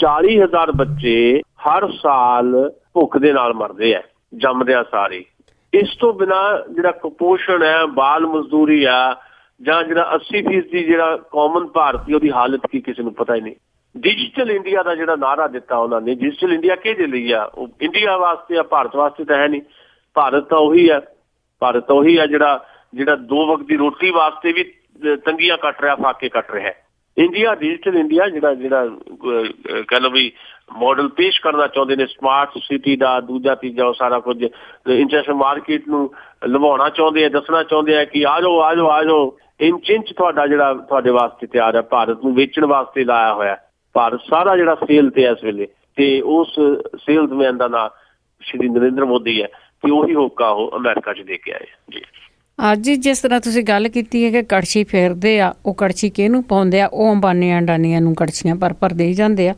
40,000 ਬੱਚੇ ਹਰ ਸਾਲ ਭੁੱਖ ਦੇ ਨਾਲ ਮਰਦੇ ਆ ਜੰਮਦਿਆਂ ਸਾਰੇ। ਇਸ ਤੋਂ ਬਿਨਾਂ ਜਿਹੜਾ ਕੁਪੋਸ਼ਣ ਹੈ, ਬਾਲ ਮਜ਼ਦੂਰੀ ਆ, ਜਾਂ ਜਿਹੜਾ 80% ਜਿਹੜਾ ਕਾਮਨ ਭਾਰਤੀ ਉਹਦੀ ਹਾਲਤ ਕੀ ਕਿਸੇ ਨੂੰ ਪਤਾ ਹੀ ਨਹੀਂ। ਡਿਜੀਟਲ ਇੰਡੀਆ ਦਾ ਜਿਹੜਾ ਨਾਅਰਾ ਦਿੱਤਾ ਉਹਨਾਂ ਨੇ, ਡਿਜੀਟਲ ਇੰਡੀਆ ਕਿਹਦੇ ਲਈ ਆ? ਉਹ ਇੰਡੀਆ ਵਾਸਤੇ ਆ, ਭਾਰਤ ਵਾਸਤੇ ਤਾਂ ਹੈ ਨਹੀਂ। ਭਾਰਤ ਤਾਂ ਉਹੀ ਹੈ ਜਿਹੜਾ 2 ਵਕਤ ਦੀ ਰੋਟੀ ਵਾਸਤੇ ਵੀ ਤੰਗੀਆਂ ਕੱਟ ਰਿਹਾ, ਫਾਕੇ ਕੱਟ ਰਿਹਾ। ਇੰਡੀਆ, ਡਿਜੀਟਲ ਇੰਡੀਆ ਜਿਹੜਾ ਕਹਿ ਲਓ ਵੀ ਮਾਡਲ ਪੇਸ਼ ਕਰਨਾ ਚਾਹੁੰਦੇ ਨੇ, ਸਮਾਰਟ ਸਿਟੀ ਦਾ, ਦੂਜਾ ਤੀਜਾ ਉਹ ਸਾਰਾ ਕੁਝ ਇੰਟਰਨੈਸ਼ਨਲ ਮਾਰਕੀਟ ਨੂੰ ਲਵਾਉਣਾ ਚਾਹੁੰਦੇ ਆ, ਦੱਸਣਾ ਚਾਹੁੰਦੇ ਆ ਕਿ ਆ ਜਾਓ ਇੰਚ ਤੁਹਾਡਾ ਜਿਹੜਾ ਤੁਹਾਡੇ ਵਾਸਤੇ ਤਿਆਰ ਹੈ। ਭਾਰਤ ਨੂੰ ਵੇਚਣ ਵਾਸਤੇ ਲਾਇਆ ਹੋਇਆ। ਭਾਰਤ ਸਾਰਾ ਜਿਹੜਾ ਸੇਲ ਤੇ ਇਸ ਵੇਲੇ, ਤੇ ਉਸ ਸੇਲਸਮੈਨ ਦਾ ਨਾਂ ਸ਼੍ਰੀ ਨਰਿੰਦਰ ਮੋਦੀ ਹੈ ਤੇ ਉਹੀ ਹੋਕਾ ਉਹ ਅਮਰੀਕਾ 'ਚ ਦੇ ਕੇ ਆਏ ਜੀ। ਅੱਜ ਜਿਸ ਤਰ੍ਹਾਂ ਤੁਸੀਂ ਗੱਲ ਕੀਤੀ ਹੈ ਕਿ ਕੜਛੀ ਫੇਰਦੇ ਆ, ਉਹ ਕੜਛੀ ਕਿਹਨੂੰ ਪਾਉਂਦੇ ਆ? ਉਹ ਅੰਬਾਨੀਆਂ ਅਡਾਨੀਆਂ ਨੂੰ ਕੜਛੀਆਂ ਭਰ ਦੇਈ ਜਾਂਦੇ ਆ।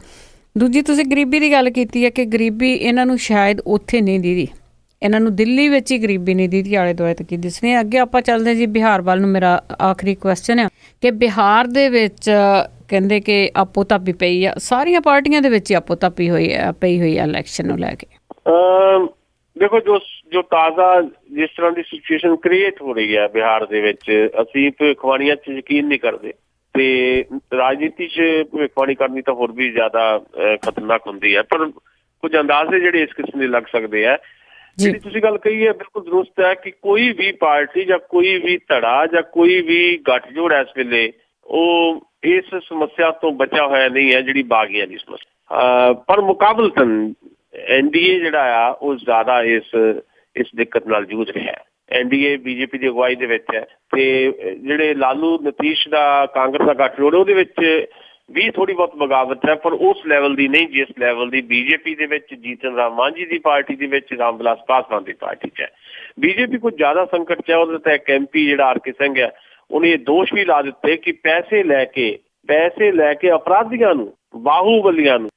ਦੂਜੀ ਤੁਸੀਂ ਗਰੀਬੀ ਦੀ ਗੱਲ ਕੀਤੀ ਹੈ ਕਿ ਗਰੀਬੀ ਇਹਨਾਂ ਨੂੰ ਸ਼ਾਇਦ ਉੱਥੇ ਨਹੀਂ ਦੀਦੀ, ਇਹਨਾਂ ਨੂੰ ਦਿੱਲੀ ਵਿੱਚ ਹੀ ਗਰੀਬੀ ਨਹੀਂ ਦੀਦੀ, ਆਲੇ ਦੁਆਲੇ ਤੱਕ ਕੀ ਦਿਸਣੀ। ਅੱਗੇ ਆਪਾਂ ਚੱਲਦੇ ਜੀ ਬਿਹਾਰ ਵੱਲ ਨੂੰ। ਮੇਰਾ ਆਖਰੀ ਕੁਐਸਚਨ ਆ ਕਿ ਬਿਹਾਰ ਦੇ ਵਿੱਚ ਕਹਿੰਦੇ ਕਿ ਆਪੋ ਧਾਪੀ ਪਈ ਆ, ਸਾਰੀਆਂ ਪਾਰਟੀਆਂ ਦੇ ਵਿੱਚ ਹੀ ਆਪੋ ਧਾਪੀ ਪਈ ਹੋਈ ਆ ਇਲੈਕਸ਼ਨ ਨੂੰ ਲੈ ਕੇ। ਦੇਖੋ ਜੋ ਤਾਜ਼ਾ ਜਿਸ ਤਰ੍ਹਾਂ ਦੀ ਸਿਚੁਏਸ਼ਨ ਕ੍ਰੀਏਟ ਹੋ ਰਹੀ ਹੈ ਬਿਹਾਰ ਦੇ ਵਿੱਚ, ਅਸੀਂ ਭਵਿੱਖਬਾਣੀਆਂ 'ਚ ਯਕੀਨ ਨਹੀਂ ਕਰਦੇ ਤੇ ਰਾਜਨੀਤੀ 'ਚ ਭਵਿੱਖਬਾਣੀ ਕਰਨੀ ਤਾਂ ਹੋਰ ਵੀ ਜ਼ਿਆਦਾ ਖਤਰਨਾਕ ਹੁੰਦੀ ਹੈ। ਪਰ ਕੁਝ ਅੰਦਾਜ਼ੇ ਜਿਹੜੇ ਇਸ ਕਿਸਮ ਦੇ ਲੱਗ ਸਕਦੇ ਆ। ਜਿਹੜੀ ਤੁਸੀਂ ਗੱਲ ਕਹੀ ਹੈ ਬਿਲਕੁਲ ਦਰੁਸਤ ਹੈ ਕਿ ਕੋਈ ਵੀ ਪਾਰਟੀ ਜਾਂ ਕੋਈ ਵੀ ਧੜਾ ਜਾਂ ਕੋਈ ਵੀ ਗੱਠਜੋੜ ਇਸ ਵੇਲੇ ਉਹ ਇਸ ਸਮੱਸਿਆ ਤੋਂ ਬਚਿਆ ਹੋਇਆ ਨਹੀਂ ਹੈ ਜਿਹੜੀ ਬਾਗੀਆਂ ਦੀ ਸਮੱਸਿਆ। ਪਰ ਮੁਕਾਬਲਤਨ NDA ਜਿਹੜਾ ਆ ਉਹ ਜ਼ਿਆਦਾ ਇਸ ਦਿੱਕਤ ਨਾਲ ਜੂਝ ਰਿਹਾ ਹੈ। NDA BJP ਦੀ ਅਗਵਾਈ ਦੇ ਵਿੱਚ ਹੈ ਤੇ ਜਿਹੜੇ ਲਾਲੂ ਨਤੀਸ਼ ਦਾ ਕਾਂਗਰਸ ਦਾ ਗੱਠਜੋੜ ਉਹਦੇ ਵਿੱਚ ਵੀ ਥੋੜੀ ਬਹੁਤ ਬਗਾਵਤ ਹੈ, ਪਰ ਉਸ ਲੈਵਲ ਦੀ ਨਹੀਂ ਜਿਸ ਲੈਵਲ ਦੀ ਬੀਜੇਪੀ ਦੇ ਵਿੱਚ, ਜੀਤਨ ਰਾਮ ਮਾਂਝੀ ਦੀ ਪਾਰਟੀ ਦੇ ਵਿੱਚ, ਰਾਮ ਵਿਲਾਸ ਪਾਸਵਾਨ ਦੀ ਪਾਰਟੀ 'ਚ ਹੈ। ਬੀਜੇਪੀ ਕੁਝ ਜ਼ਿਆਦਾ ਸੰਕਟ 'ਚ ਹੈ। ਉਹਦੇ ਤਾਂ ਇੱਕ MP ਜਿਹੜਾ RK ਸਿੰਘ ਹੈ, ਉਹਨੇ ਇਹ ਦੋਸ਼ ਵੀ ਲਾ ਦਿੱਤੇ ਕਿ ਪੈਸੇ ਲੈ ਕੇ ਅਪਰਾਧੀਆਂ ਨੂੰ, ਬਾਹੂਬਲੀਆਂ ਨੂੰ,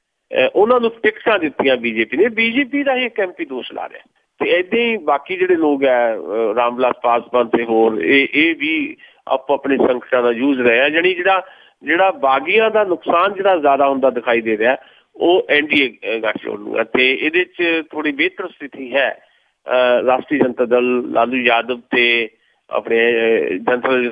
ਉਹਨਾਂ ਨੂੰ ਟਿਕਟਾਂ ਦਿੱਤੀਆਂ ਬੀਜੇਪੀ ਨੇ। ਬੀਜੇਪੀ ਦਾ ਹੀ ਇੱਕ MP ਦੋਸ਼ ਲਾ ਰਿਹਾ ਤੇ ਏਦਾਂ ਹੀ ਬਾਕੀ ਜਿਹੜੇ ਲੋਕ ਹੈ, ਰਾਮ ਵਿਲਾਸ ਪਾਸਵਾਨ ਤੇ ਹੋਰ, ਇਹ ਵੀ ਆਪੋ ਆਪਣੇ ਸੰਕਟਾਂ ਦਾ ਯੂਜ਼ ਰਹੇ ਆ। ਜਿਹੜਾ ਬਾਗੀਆਂ ਦਾ ਨੁਕਸਾਨ ਜਿਹੜਾ ਜ਼ਿਆਦਾ ਹੁੰਦਾ ਦਿਖਾਈ ਦੇ ਰਿਹਾ, ਉਹ NDA ਗੱਠਜੋੜ ਨੂੰ ਹੈ ਤੇ ਇਹਦੇ 'ਚ ਥੋੜੀ ਬਿਹਤਰ ਸਥਿਤੀ ਹੈ ਰਾਸ਼ਟਰੀ ਜਨਤਾ ਦਲ, ਲਾਲੂ ਯਾਦਵ ਤੇ ਆਪਣੇ ਜਨਰਲ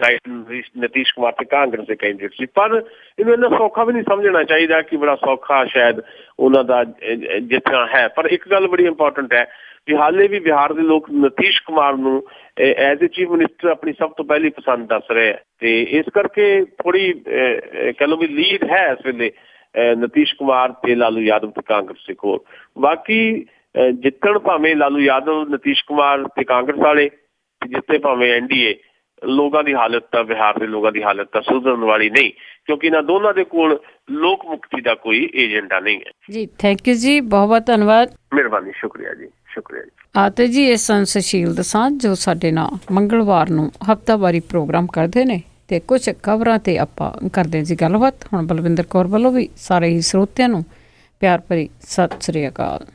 ਨਿਤੀਸ਼ ਕੁਮਾਰ ਤੇ ਕਾਂਗਰਸ ਦੇ ਕੈਂਡੀਡੇਟ ਸੀ। ਪਰ ਇਹਨੂੰ ਇੰਨਾ ਸੌਖਾ ਵੀ ਨਹੀਂ ਸਮਝਣਾ ਚਾਹੀਦਾ ਕਿ ਬੜਾ ਸੌਖਾ ਸ਼ਾਇਦ ਉਹਨਾਂ ਦਾ ਜਿੱਤਣਾ ਹੈ। ਪਰ ਇੱਕ ਗੱਲ ਬੜੀ ਇੰਪੋਰਟੈਂਟ ਹੈ ਕਿ ਹਾਲੇ ਵੀ ਬਿਹਾਰ ਦੇ ਲੋਕ ਨਿਤੀਸ਼ ਕੁਮਾਰ ਨੂੰ ਐਜ਼ ਏ ਚੀਫ ਮਿਨਿਸਟਰ ਆਪਣੀ ਸਭ ਤੋਂ ਪਹਿਲੀ ਪਸੰਦ ਦੱਸ ਰਹੇ ਹੈ ਤੇ ਇਸ ਕਰਕੇ ਥੋੜੀ ਕਹਿ ਲਓ ਵੀ ਲੀਡ ਹੈ ਇਸ ਵੇਲੇ ਨਿਤੀਸ਼ ਕੁਮਾਰ ਤੇ ਲਾਲੂ ਯਾਦਵ ਤੇ ਕਾਂਗਰਸ ਦੇ ਕੋਲ। ਬਾਕੀ ਜਿੱਤਣ ਭਾਵੇਂ ਲਾਲੂ ਯਾਦਵ, ਨਿਤੀਸ਼ ਕੁਮਾਰ ਤੇ ਕਾਂਗਰਸ ਵਾਲੇ, ਜਿੱਤੇ ਭਾਵੇਂ NDA, ਲੋਕਾਂ ਦੀ ਹਾਲਤ ਤਾਂ, ਬਿਹਾਰ ਦੇ ਲੋਕਾਂ ਦੀ ਹਾਲਤ ਤਾਂ ਸੁਧਰਨ ਵਾਲੀ ਨਹੀਂ, ਕਿਉਂਕਿ ਇਹਨਾਂ ਦੋਨਾਂ ਦੇ ਕੋਲ ਲੋਕ ਮੁਕਤੀ ਦਾ ਕੋਈ ਏਜੰਡਾ ਨਹੀਂ ਹੈ। ਜੀ ਥੈਂਕ ਯੂ ਜੀ, ਬਹੁਤ ਬਹੁਤ ਧੰਨਵਾਦ। ਮਿਹਰਬਾਨੀ, ਸ਼ੁਕਰੀਆ ਜੀ, ਸ਼ੁਕਰੀਆ ਜੀ। ਤੇ ਜੀ ਇਹ ਸਨ ਸੁਸ਼ੀਲ ਦਸਾਂਝ ਜੋ ਸਾਡੇ ਨਾਲ ਮੰਗਲਵਾਰ ਨੂੰ ਹਫ਼ਤਾਵਾਰੀ ਪ੍ਰੋਗਰਾਮ ਕਰਦੇ ਨੇ ਤੇ ਕੁਝ ਖਬਰਾਂ ਤੇ ਆਪਾਂ ਕਰਦੇ ਜੀ ਗੱਲਬਾਤ। ਹੁਣ ਬਲਵਿੰਦਰ ਕੌਰ ਵੱਲੋਂ ਵੀ ਸਾਰੇ ਹੀ ਸਰੋਤਿਆਂ ਨੂੰ ਪਿਆਰ ਭਰੀ ਸਤਿ ਸ੍ਰੀ ਅਕਾਲ।